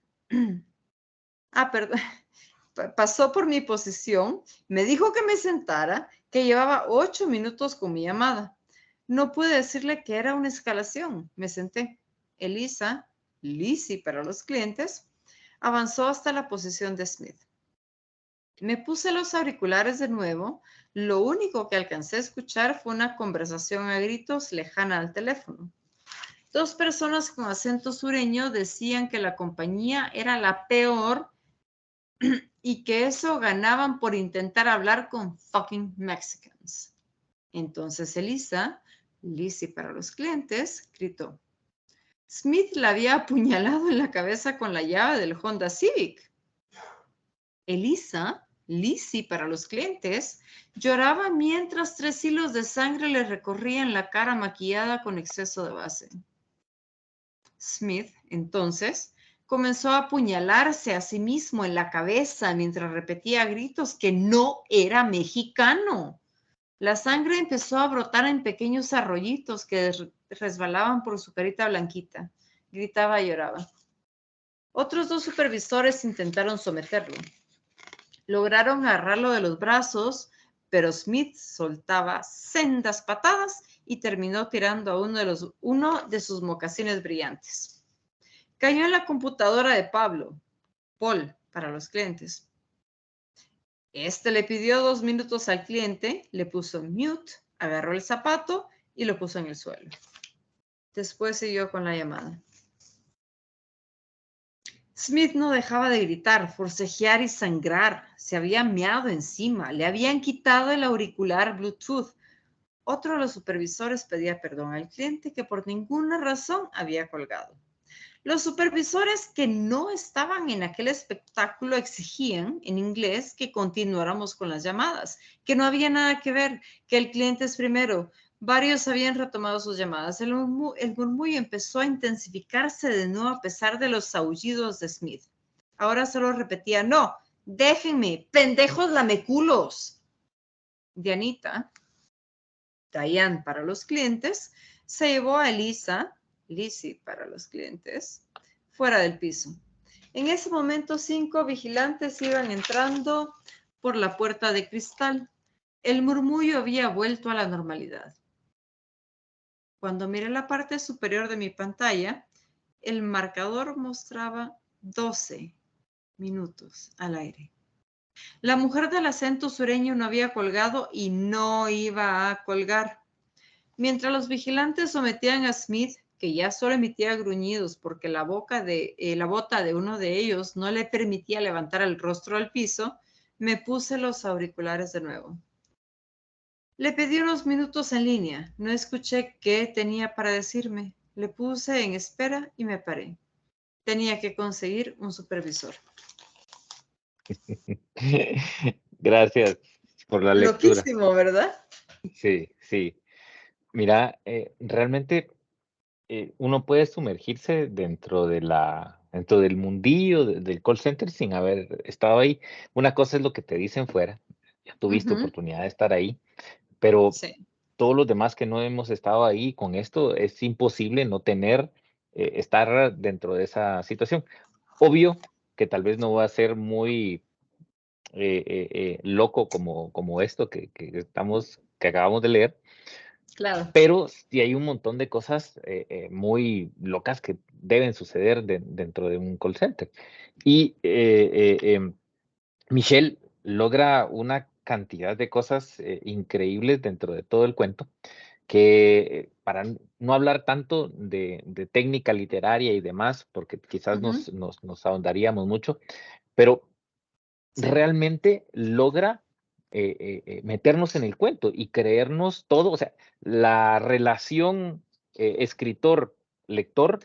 Perdón. Pasó por mi posición, me dijo que me sentara, que llevaba 8 minutos con mi llamada. No pude decirle que era una escalación. Me senté. Elisa, Lizzie para los clientes, avanzó hasta la posición de Smith. Me puse los auriculares de nuevo. Lo único que alcancé a escuchar fue una conversación a gritos lejana al teléfono. 2 personas con acento sureño decían que la compañía era la peor y que eso ganaban por intentar hablar con fucking Mexicans. Entonces Elisa, Lizzie para los clientes, gritó. Smith la había apuñalado en la cabeza con la llave del Honda Civic. Elisa, Lizzie para los clientes, lloraba mientras 3 hilos de sangre le recorrían la cara maquillada con exceso de base. Smith, entonces, comenzó a apuñalarse a sí mismo en la cabeza mientras repetía a gritos que no era mexicano. La sangre empezó a brotar en pequeños arroyitos que resbalaban por su carita blanquita. Gritaba y lloraba. Otros 2 supervisores intentaron someterlo. Lograron agarrarlo de los brazos, pero Smith soltaba sendas patadas y terminó tirando a uno de sus mocasines brillantes. Cayó en la computadora de Paul, para los clientes. Este le pidió 2 minutos al cliente, le puso mute, agarró el zapato y lo puso en el suelo. Después siguió con la llamada. Smith no dejaba de gritar, forcejear y sangrar. Se había meado encima, le habían quitado el auricular Bluetooth. Otro de los supervisores pedía perdón al cliente que por ninguna razón había colgado. Los supervisores que no estaban en aquel espectáculo exigían, en inglés, que continuáramos con las llamadas, que no había nada que ver, que el cliente es primero. Varios habían retomado sus llamadas. El murmullo empezó a intensificarse de nuevo a pesar de los aullidos de Smith. Ahora solo repetía, no, déjenme, pendejos lameculos. Dianita, Diane para los clientes, se llevó a Elisa, Lizzie para los clientes, fuera del piso. En ese momento, 5 vigilantes iban entrando por la puerta de cristal. El murmullo había vuelto a la normalidad. Cuando miré la parte superior de mi pantalla, el marcador mostraba 12 minutos al aire. La mujer del acento sureño no había colgado y no iba a colgar. Mientras los vigilantes sometían a Smith, que ya solo emitía gruñidos porque la bota de uno de ellos no le permitía levantar el rostro al piso, me puse los auriculares de nuevo. Le pedí unos minutos en línea. No escuché qué tenía para decirme. Le puse en espera y me paré. Tenía que conseguir un supervisor. Gracias por la lectura. Loquísimo, ¿verdad? Sí, sí. Mira, realmente uno puede sumergirse dentro del mundillo del call center sin haber estado ahí. Una cosa es lo que te dicen fuera, ya tuviste Ujú, oportunidad de estar ahí, pero sí. todos los demás que no hemos estado ahí con esto, es imposible no estar dentro de esa situación. Obvio que tal vez no va a ser muy loco como esto que acabamos de leer, Claro. pero sí hay un montón de cosas muy locas que deben suceder dentro de un call center. Y Michelle logra una cantidad de cosas increíbles dentro de todo el cuento, que para no hablar tanto de técnica literaria y demás, porque quizás Ujú, nos ahondaríamos mucho, pero sí. realmente logra meternos en el cuento y creernos todo, o sea, la relación escritor-lector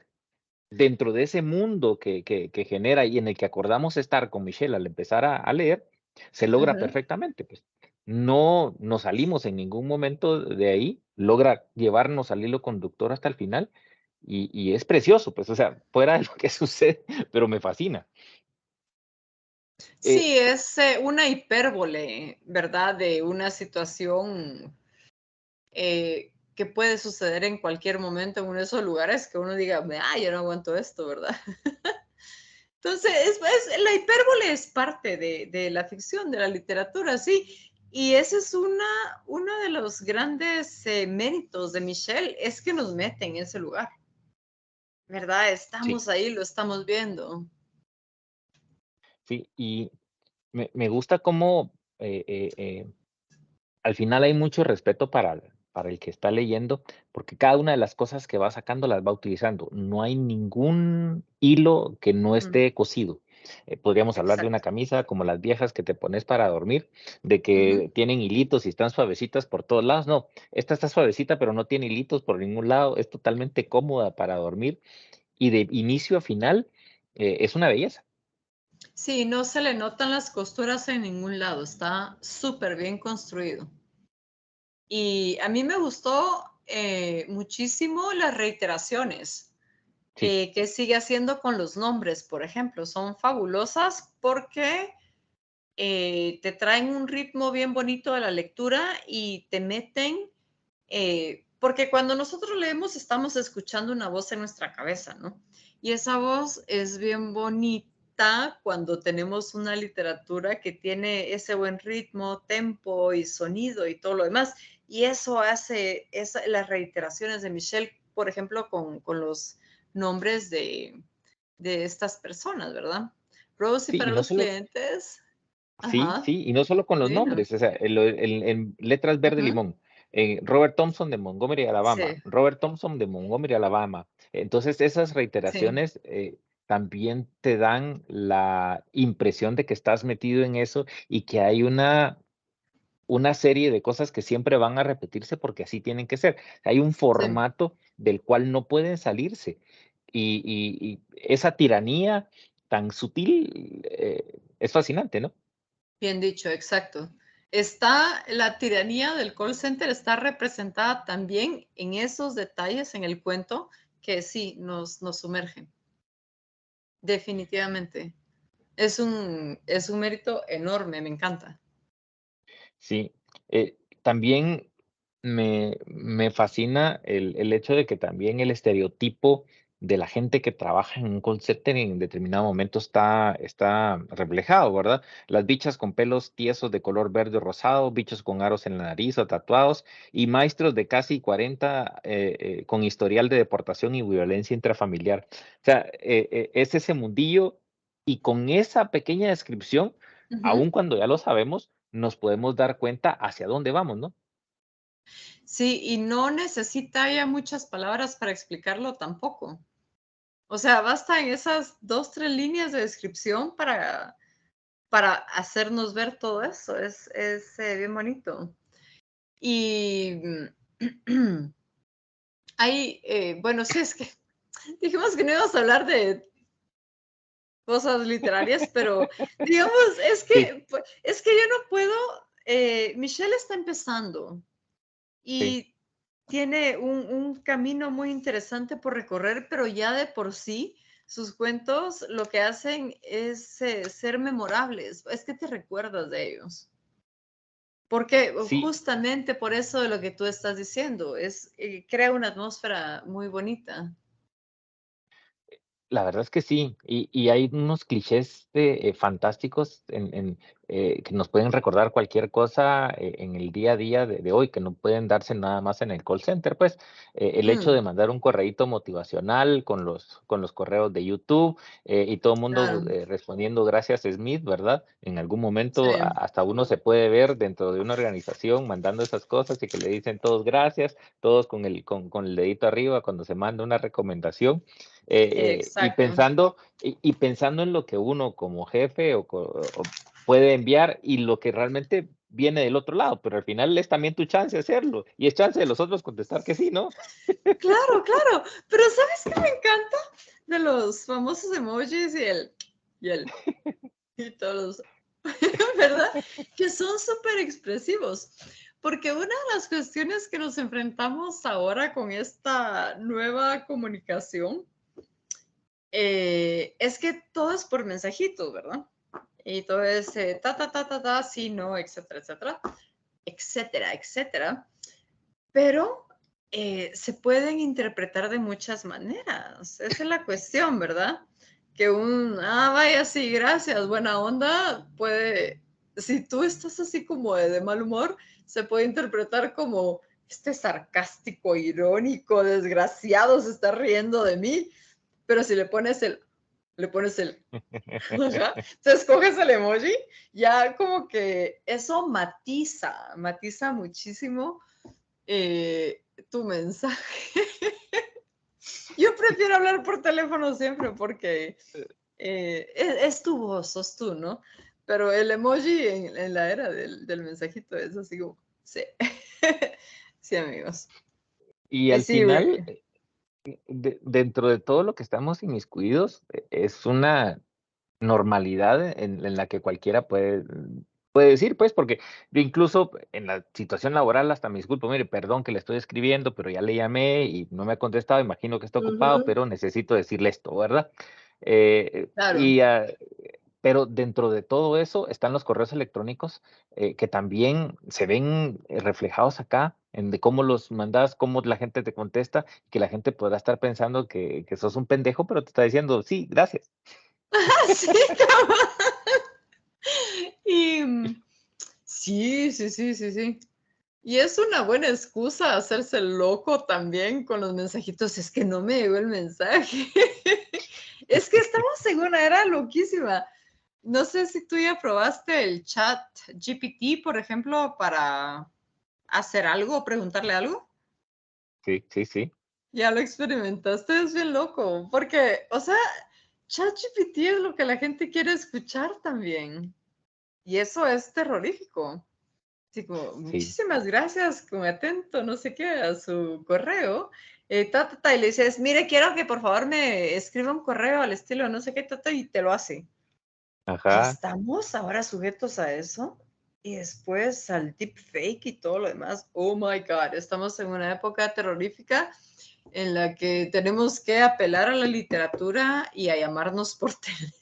dentro de ese mundo que genera y en el que acordamos estar con Michelle al empezar a leer, se logra Ujú. perfectamente, pues. No nos salimos en ningún momento de ahí, logra llevarnos al hilo conductor hasta el final y es precioso, pues, o sea, fuera de lo que sucede, pero me fascina. Eh, Sí, es una hipérbole, ¿verdad? De una situación que puede suceder en cualquier momento en uno de esos lugares que uno diga, ah, yo no aguanto esto, ¿verdad? Entonces, la hipérbole es parte de la ficción, de la literatura, sí. Y ese es uno de los grandes méritos de Michelle, es que nos mete en ese lugar, ¿verdad? sí, Estamos ahí, lo estamos viendo. sí, y me gusta cómo, al final hay mucho respeto para el que está leyendo, porque cada una de las cosas que va sacando las va utilizando. No hay ningún hilo que no Mm, esté cosido. Podríamos hablar de una exacto. camisa como las viejas que te pones para dormir, de Ujú. que tienen hilitos y están suavecitas por todos lados. No, esta está suavecita, pero no tiene hilitos por ningún lado. Es totalmente cómoda para dormir y de inicio a final es una belleza. Sí, no se le notan las costuras en ningún lado, está súper bien construido. Y a mí me gustó muchísimo las reiteraciones Sí, que sigue haciendo con los nombres, por ejemplo. Son fabulosas porque te traen un ritmo bien bonito a la lectura y te meten, porque cuando nosotros leemos estamos escuchando una voz en nuestra cabeza, ¿no? Y esa voz es bien bonita cuando tenemos una literatura que tiene ese buen ritmo, tempo y sonido y todo lo demás. Y eso hace las reiteraciones de Michelle, por ejemplo, con los nombres de estas personas, ¿verdad? Rosie sí, para y no los solo. clientes. Sí, Ajá, sí, y no solo con los divino. nombres, o sea, en letras verde Ujú, limón, Robert Thompson de Montgomery, Alabama, sí, Robert Thompson de Montgomery, Alabama. Entonces, esas sí, reiteraciones también te dan la impresión de que estás metido en eso y que hay una serie de cosas que siempre van a repetirse porque así tienen que ser. Hay un sí, formato del cual no pueden salirse. Y esa tiranía tan sutil es fascinante, ¿no? bien dicho, exacto. Está la tiranía del call center, está representada también en esos detalles en el cuento que sí nos sumergen, definitivamente. Es un mérito enorme, me encanta. Sí. También me fascina el hecho de que también el estereotipo de la gente que trabaja en un call center en determinado momento está reflejado, ¿verdad? Las bichas con pelos tiesos de color verde o rosado, bichos con aros en la nariz o tatuados, y maestros de casi 40 con historial de deportación y violencia intrafamiliar. O sea, es ese mundillo y con esa pequeña descripción, Ujú. aun cuando ya lo sabemos, nos podemos dar cuenta hacia dónde vamos, ¿no? Sí, y no necesita ya muchas palabras para explicarlo tampoco. O sea, basta en esas 2, 3 líneas de descripción para hacernos ver todo eso. Es bien bonito. Y hay, bueno, sí, es que dijimos que no íbamos a hablar de cosas literarias, pero digamos, Sí, es que yo no puedo, Michelle está empezando sí. y tiene un camino muy interesante por recorrer, pero ya de por sí sus cuentos lo que hacen es ser memorables, es que te recuerdas de ellos. Porque Sí, justamente por eso de lo que tú estás diciendo, crea una atmósfera muy bonita. la verdad es que sí, y hay unos clichés fantásticos que nos pueden recordar cualquier cosa en el día a día de hoy, que no pueden darse nada más en el call center, pues el hecho Mm, de mandar un correíto motivacional con los correos de YouTube y todo el mundo claro, respondiendo gracias Smith, ¿verdad? En algún momento sí, hasta uno se puede ver dentro de una organización mandando esas cosas y que le dicen todos gracias, todos con el dedito arriba cuando se manda una recomendación. exacto. Y pensando en lo que uno como jefe o puede enviar y lo que realmente viene del otro lado, pero al final es también tu chance de hacerlo y es chance de los otros contestar que sí, ¿no? Claro, claro, pero ¿sabes qué me encanta? De los famosos emojis y el, y todos ¿verdad? Que son súper expresivos. Porque una de las cuestiones que nos enfrentamos ahora con esta nueva comunicación es que todo es por mensajitos, ¿verdad? Y todo es ta, sí, no, etcétera, etcétera, etcétera, etcétera. Pero se pueden interpretar de muchas maneras. Esa es la cuestión, ¿verdad? Que vaya, sí, gracias, buena onda, puede, si tú estás así como de mal humor, se puede interpretar como este sarcástico, irónico, desgraciado, se está riendo de mí, pero si le pones el, ajá, te escoges el emoji, ya como que eso matiza muchísimo tu mensaje. Yo prefiero hablar por teléfono siempre porque es tu voz, sos tú, ¿no? Pero el emoji en la era del mensajito es así como, sí, sí, amigos. Y al Sí, final, dentro de todo lo que estamos inmiscuidos, es una normalidad en la que cualquiera puede decir, pues, porque yo incluso en la situación laboral hasta me disculpo, mire, perdón que le estoy escribiendo, pero ya le llamé y no me ha contestado, imagino que está ocupado, ujú, pero necesito decirle esto, ¿verdad? claro. Y pero dentro de todo eso están los correos electrónicos que también se ven reflejados acá, en de cómo los mandas, cómo la gente te contesta, que la gente podrá estar pensando que sos un pendejo, pero te está diciendo, sí, gracias. Sí, cabal. Y sí, sí, sí, sí, sí. Y es una buena excusa hacerse loco también con los mensajitos. Es que no me llegó el mensaje. Es que estamos en una era loquísima. No sé si tú ya probaste el chat GPT, por ejemplo, para hacer algo o preguntarle algo. Sí, sí, sí. Ya lo experimentaste, es bien loco. Porque, o sea, chat GPT es lo que la gente quiere escuchar también. Y eso es terrorífico. Así como, Sí, muchísimas gracias, con atento, no sé qué, a su correo. Y le dices, mire, quiero que por favor me escriba un correo al estilo no sé qué, y te lo hace. Y ajá. estamos ahora sujetos a eso. Y después al deepfake y todo lo demás. Oh my God, estamos en una época terrorífica en la que tenemos que apelar a la literatura y a llamarnos por teléfono.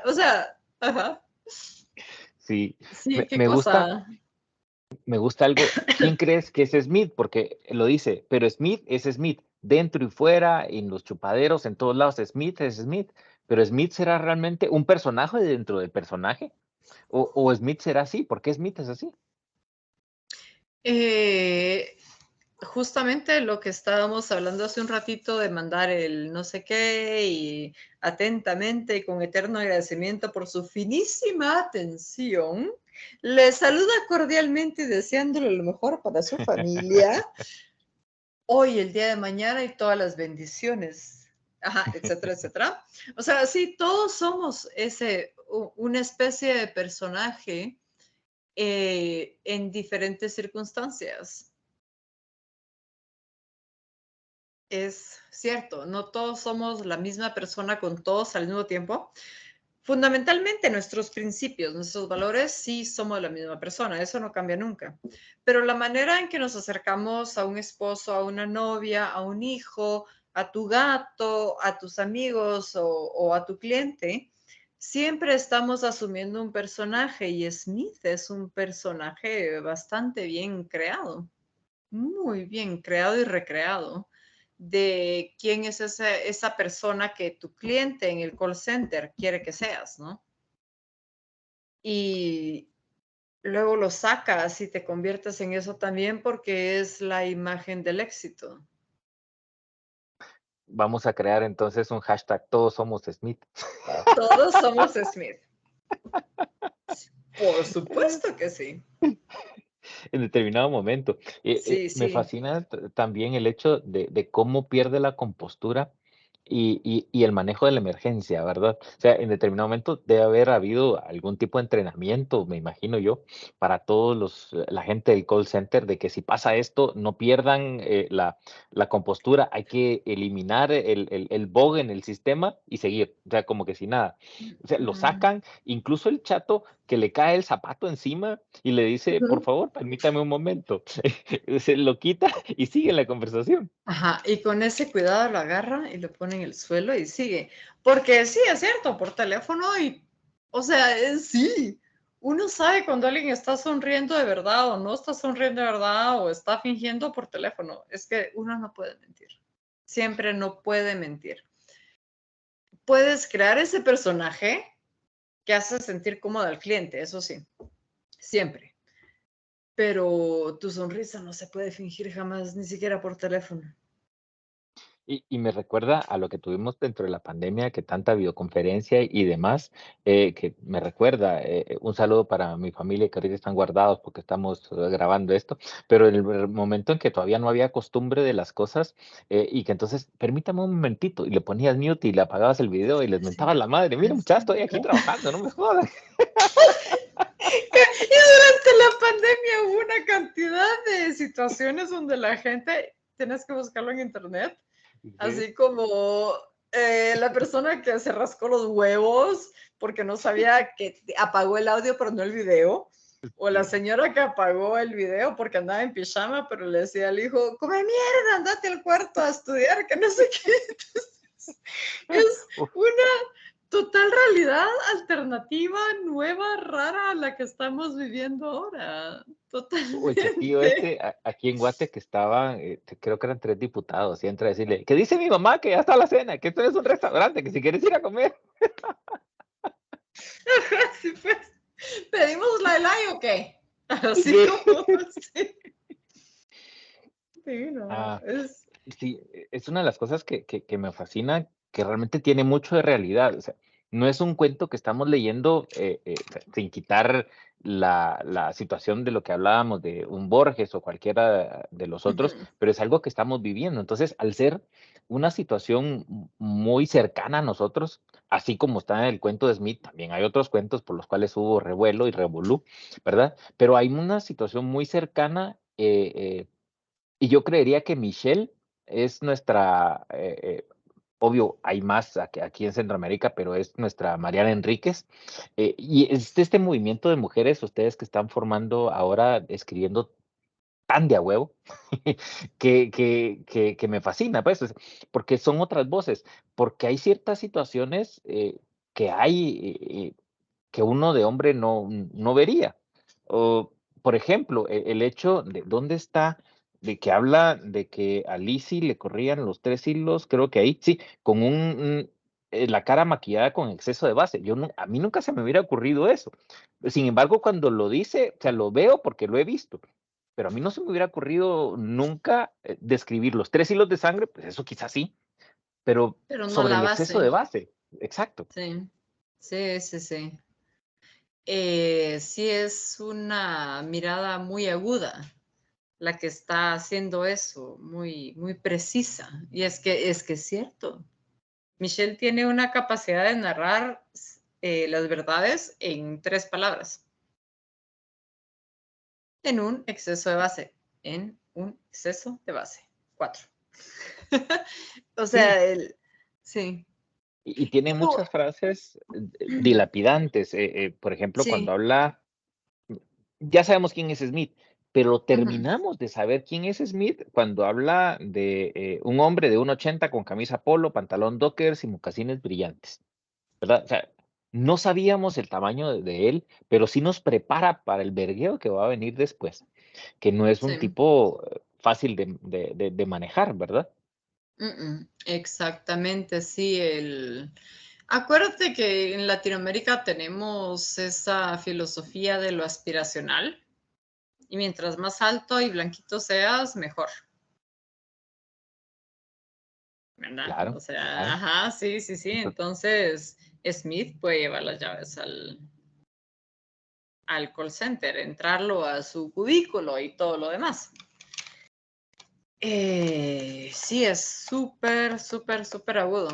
O sea, ajá. Sí, Sí, me, qué me gusta, cosa. me gusta algo. ¿Quién crees que es Smith? Porque lo dice, pero Smith es Smith, dentro y fuera, en los chupaderos, en todos lados, Smith es Smith. Pero Smith será realmente un personaje dentro del personaje. O Smith será así. ¿Por qué Smith es así? Eh, Justamente lo que estábamos hablando hace un ratito de mandar el no sé qué y atentamente y con eterno agradecimiento por su finísima atención, le saluda cordialmente y deseándole lo mejor para su familia, hoy, el día de mañana y todas las bendiciones, ajá, etcétera, etcétera. O sea, sí, todos somos una especie de personaje en diferentes circunstancias. Es cierto, no todos somos la misma persona con todos al mismo tiempo. Fundamentalmente, nuestros principios, nuestros valores, sí somos la misma persona, eso no cambia nunca. Pero la manera en que nos acercamos a un esposo, a una novia, a un hijo, a tu gato, a tus amigos o a tu cliente, siempre estamos asumiendo un personaje y Smith es un personaje bastante bien creado, muy bien creado y recreado de quién es esa persona que tu cliente en el call center quiere que seas, ¿no? Y luego lo sacas y te conviertes en eso también porque es la imagen del éxito. Vamos a crear entonces un hashtag, todos somos Smith. Todos somos Smith. Por supuesto que sí. En determinado momento. Sí, Me sí. fascina también el hecho de cómo pierde la compostura y el manejo de la emergencia, ¿verdad? O sea, en determinado momento debe haber habido algún tipo de entrenamiento, me imagino yo, para todos la gente del call center, de que si pasa esto, no pierdan la compostura, hay que eliminar el bug en el sistema y seguir, o sea, como que si nada. O sea, lo Ujú, sacan, incluso el chato que le cae el zapato encima y le dice, por ujú. favor, permítame un momento. Se lo quita y sigue la conversación. Ajá, y con ese cuidado lo agarra y lo pone en el suelo y sigue. Porque sí, es cierto, por teléfono o sea, sí, uno sabe cuando alguien está sonriendo de verdad o no está sonriendo de verdad o está fingiendo por teléfono. Es que uno no puede mentir. Siempre no puede mentir. Puedes crear ese personaje que hace sentir cómodo al cliente, eso sí, siempre. Pero tu sonrisa no se puede fingir jamás, ni siquiera por teléfono. Y me recuerda a lo que tuvimos dentro de la pandemia, que tanta videoconferencia y demás, que me recuerda, un saludo para mi familia que ahorita están guardados porque estamos grabando esto, pero el momento en que todavía no había costumbre de las cosas y que entonces, permítame un momentito, y le ponías mute y le apagabas el video y les mentabas Sí, la madre, mira muchachos, estoy aquí trabajando, no me jodas. y durante la pandemia hubo una cantidad de situaciones donde la gente, tienes que buscarlo en internet, Sí. así como la persona que se rascó los huevos porque no sabía que apagó el audio pero no el video, o la Sí. señora que apagó el video porque andaba en pijama pero le decía al hijo, come mierda, andate al cuarto a estudiar, que no sé qué. Entonces, es una total realidad alternativa, nueva, rara a la que estamos viviendo ahora. O el chatillo Totalmente. este, aquí en Guate que estaban, creo que eran 3 diputados, y entra a decirle, que dice mi mamá que ya está la cena, que esto no es un restaurante, que si quieres ir a comer. Sí, pues. ¿Pedimos la helai o qué? Así Sí. como, sí. Sí, no, Ah, sí, es una de las cosas que me fascina, que realmente tiene mucho de realidad. O sea, no es un cuento que estamos leyendo sin quitar la situación de lo que hablábamos de un Borges o cualquiera de los otros, ujú, pero es algo que estamos viviendo. Entonces, al ser una situación muy cercana a nosotros, así como está en el cuento de Smith, también hay otros cuentos por los cuales hubo revuelo y revolú, ¿verdad? Pero hay una situación muy cercana. Y yo creería que Michelle es nuestra, obvio, hay más aquí en Centroamérica, pero es nuestra Mariana Enríquez. Y es este movimiento de mujeres, ustedes que están formando ahora, escribiendo tan de a huevo, que me fascina, pues, porque son otras voces, porque hay ciertas situaciones que hay que uno de hombre no vería. O, por ejemplo, el hecho de dónde está, de que habla de que a Lizzie le corrían los 3 hilos, creo que ahí, sí, con la cara maquillada con exceso de base. A mí nunca se me hubiera ocurrido eso. Sin embargo, cuando lo dice, o sea, lo veo porque lo he visto, pero a mí no se me hubiera ocurrido nunca describir los 3 hilos de sangre, pues eso quizás sí, pero pero no sobre la el exceso base. de base, exacto. Sí, sí, sí, sí. Sí es una mirada muy aguda la que está haciendo eso, muy, muy precisa. Y es que es cierto. Michelle tiene una capacidad de narrar las verdades en 3 palabras. En un exceso de base. En un exceso de base. 4. O Sí, sea, sí. y tiene Tú, muchas frases dilapidantes. Por ejemplo, cuando sí. habla, ya sabemos quién es Smith, pero Ujú, terminamos de saber quién es Smith cuando habla de un hombre de 1,80 con camisa polo, pantalón dockers y mocasines brillantes, ¿verdad? O sea, no sabíamos el tamaño de él, pero sí nos prepara para el vergueo que va a venir después, que no es un sí. tipo fácil de manejar, ¿verdad? Exactamente, sí. Acuérdate que en Latinoamérica tenemos esa filosofía de lo aspiracional y mientras más alto y blanquito seas, mejor, ¿verdad? O Claro, sea, claro. ajá, sí, sí, sí. Ento- Entonces, Smith puede llevar las llaves al call center, entrarlo a su cubículo y todo lo demás. Sí, es súper, súper, súper agudo.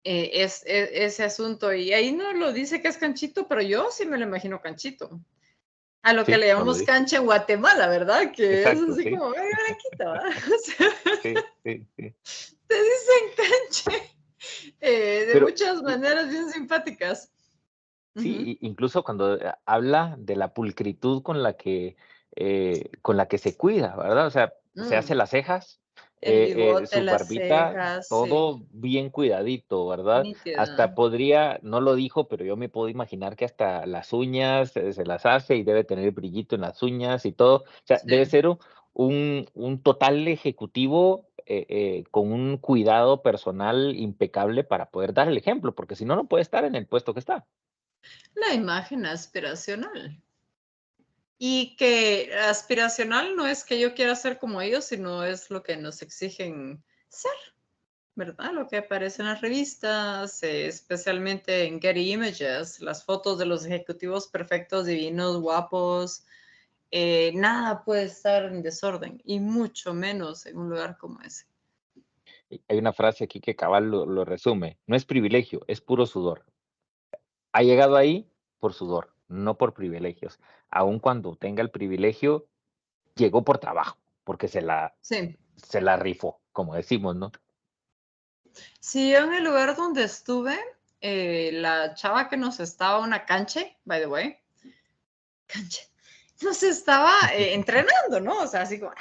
Ese asunto. Y ahí no lo dice que es canchito, pero yo sí me lo imagino canchito. A lo que Sí, le no lo llamamos dice. cancha en Guatemala, ¿verdad? Que es Exacto, así sí. como, ay, blanquita, ¿va? O sea, Sí, sí, sí. te dicen cancha de Pero muchas maneras bien simpáticas. Ujú. sí, incluso cuando habla de la pulcritud con la que se cuida, ¿verdad? O sea, se hace Mm, las cejas, el bigote, su las barbita, cejas, sí, todo bien cuidadito, ¿verdad? nítida. Hasta podría, no lo dijo, pero yo me puedo imaginar que hasta las uñas se las hace y debe tener brillito en las uñas y todo. O sea, debe Sí. ser un total ejecutivo con un cuidado personal impecable para poder dar el ejemplo, porque si no, no puede estar en el puesto que está. La imagen aspiracional. Y que aspiracional no es que yo quiera ser como ellos, sino es lo que nos exigen ser, ¿verdad? Lo que aparece en las revistas, especialmente en Getty Images, las fotos de los ejecutivos perfectos, divinos, guapos. Nada puede estar en desorden, y mucho menos en un lugar como ese. Hay una frase aquí que cabal lo resume. No es privilegio, es puro sudor. Ha llegado ahí por sudor, no por privilegios. Aun cuando tenga el privilegio, llegó por trabajo, porque Sí. se la rifó, como decimos, ¿no? Sí, yo en el lugar donde estuve, la chava que nos estaba, una canche, by the way, canche, nos estaba entrenando, ¿no? O sea, así como,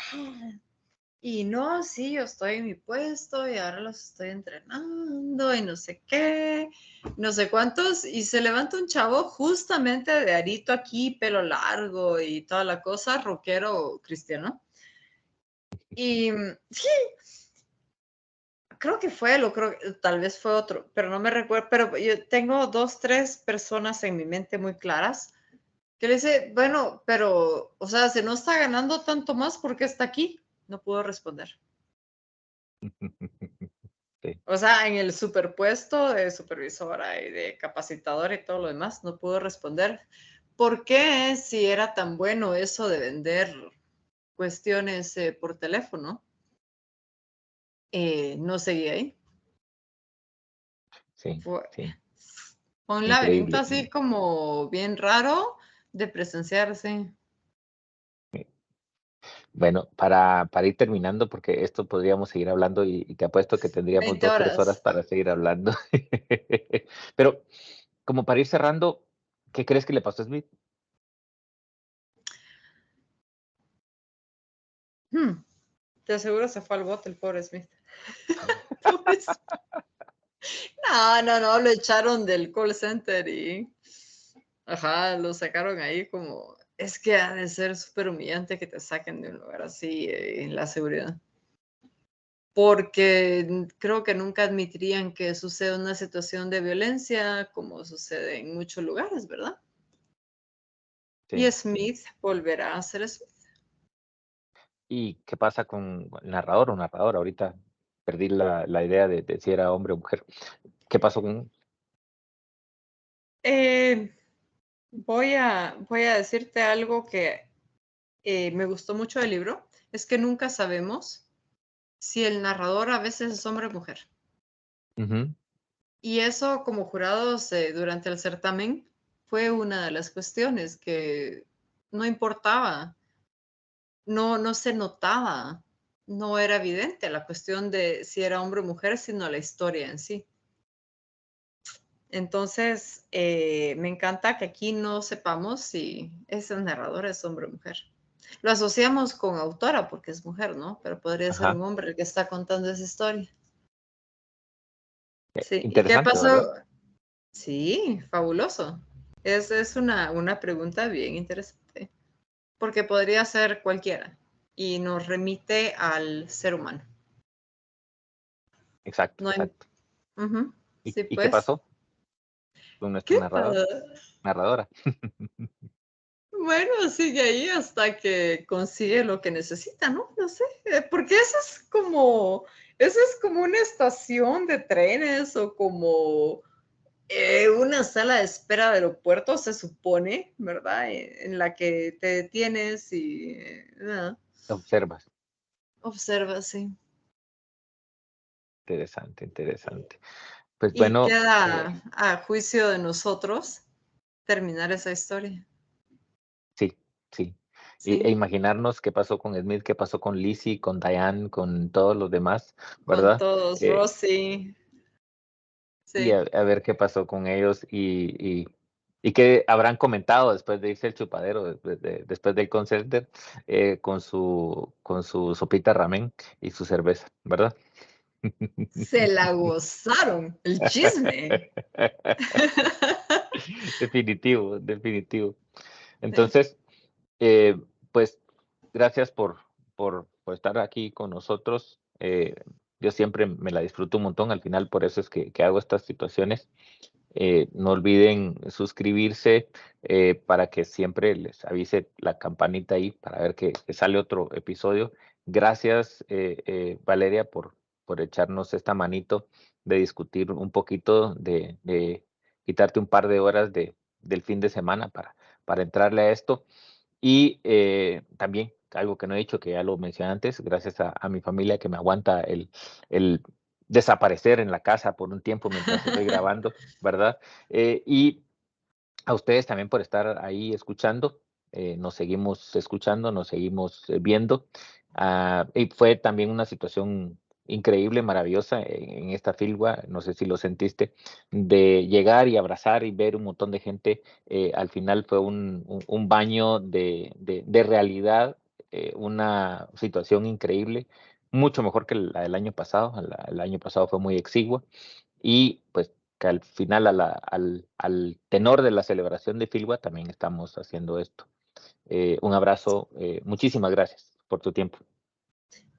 y no, sí, yo estoy en mi puesto y ahora los estoy entrenando y no sé qué, no sé cuántos, y se levanta un chavo justamente de arito aquí, pelo largo y toda la cosa, rockero cristiano. Y sí, creo que fue él o creo que tal vez fue otro, pero no me recuerdo, pero yo tengo 2, 3 personas en mi mente muy claras que le dice, bueno, pero, o sea, si no está ganando tanto más, ¿por qué está aquí? No pudo responder. Sí. O sea, en el superpuesto de supervisora y de capacitadora y todo lo demás, no pudo responder. ¿Por qué si era tan bueno eso de vender cuestiones por teléfono? No seguía ahí. Sí, Fue, sí, fue un laberinto increíble. así como bien raro de presenciarse. Bueno, para ir terminando, porque esto podríamos seguir hablando y te apuesto que tendríamos 20 2, 3 horas horas. para seguir hablando. Pero como para ir cerrando, ¿qué crees que le pasó a Smith? Hmm, te aseguro se fue al bote el pobre Smith. Pobre Smith. No, no, no, lo echaron del call center y Ajá, lo sacaron ahí como, es que ha de ser súper humillante que te saquen de un lugar así en la seguridad. Porque creo que nunca admitirían que suceda una situación de violencia como sucede en muchos lugares, ¿verdad? Y Sí. Smith volverá a ser Smith. ¿Y qué pasa con el narrador o narradora? Ahorita perdí la idea de si era hombre o mujer. ¿Qué pasó con? Eh, voy a decirte algo que me gustó mucho del libro, es que nunca sabemos si el narrador a veces es hombre o mujer. Ujú, Y eso como jurados durante el certamen fue una de las cuestiones que no importaba, no se notaba, no era evidente la cuestión de si era hombre o mujer, sino la historia en sí. Entonces, me encanta que aquí no sepamos si ese narrador es hombre o mujer. Lo asociamos con autora porque es mujer, ¿no? Pero podría ser un ajá. hombre el que está contando esa historia. Sí, ¿y qué Interesante, ¿verdad? pasó? Sí, fabuloso. Es una pregunta bien interesante, porque podría ser cualquiera y nos remite al ser humano. Exacto, No hay, exacto. ujú, sí, Y qué pues, pasó con nuestro ¿qué narrador, pasa? narradora? Bueno, sigue ahí hasta que consigue lo que necesita, ¿no? No sé, porque eso es como una estación de trenes o como una sala de espera de aeropuerto, se supone, ¿verdad? En la que te detienes y Observas. observas, sí. Interesante, interesante. Pues Y bueno, queda a juicio de nosotros terminar esa historia. sí, sí. E Sí, imaginarnos qué pasó con Smith, qué pasó con Lizzie, con Diane, con todos los demás, con ¿verdad? todos, Eh, Rosy. y Sí, a ver qué pasó con ellos y qué habrán comentado después de irse el chupadero, después del concierto, con su sopita ramen y su cerveza, ¿verdad? se la gozaron, el chisme. Definitivo, definitivo. Sí. Entonces, pues gracias por estar aquí con nosotros. Yo siempre me la disfruto un montón, al final por eso es que hago estas situaciones. No olviden suscribirse para que siempre les avise la campanita ahí para ver que sale otro episodio. Gracias, Valeria, por echarnos esta manito de discutir un poquito, de quitarte un par de horas del fin de semana para entrarle a esto. Y también, algo que no he dicho, que ya lo mencioné antes, gracias a mi familia que me aguanta el desaparecer en la casa por un tiempo mientras estoy grabando, ¿verdad? Y a ustedes también por estar ahí escuchando. Nos seguimos escuchando, nos seguimos viendo. Y fue también una situación increíble, maravillosa en esta filgua, no sé si lo sentiste, de llegar y abrazar y ver un montón de gente. Al final fue un baño de realidad, una situación increíble, mucho mejor que la del año pasado. El año pasado fue muy exigua y pues que al final al tenor de la celebración de Filgua también estamos haciendo esto. Un abrazo, muchísimas gracias por tu tiempo.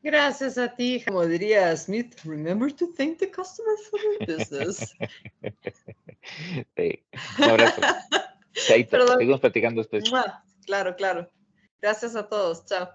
Gracias a ti, como diría Smith, remember to thank the customer for their business. Sí, un abrazo. Chaito, Perdón. seguimos platicando después. Mua. Claro, claro. Gracias a todos. Chao.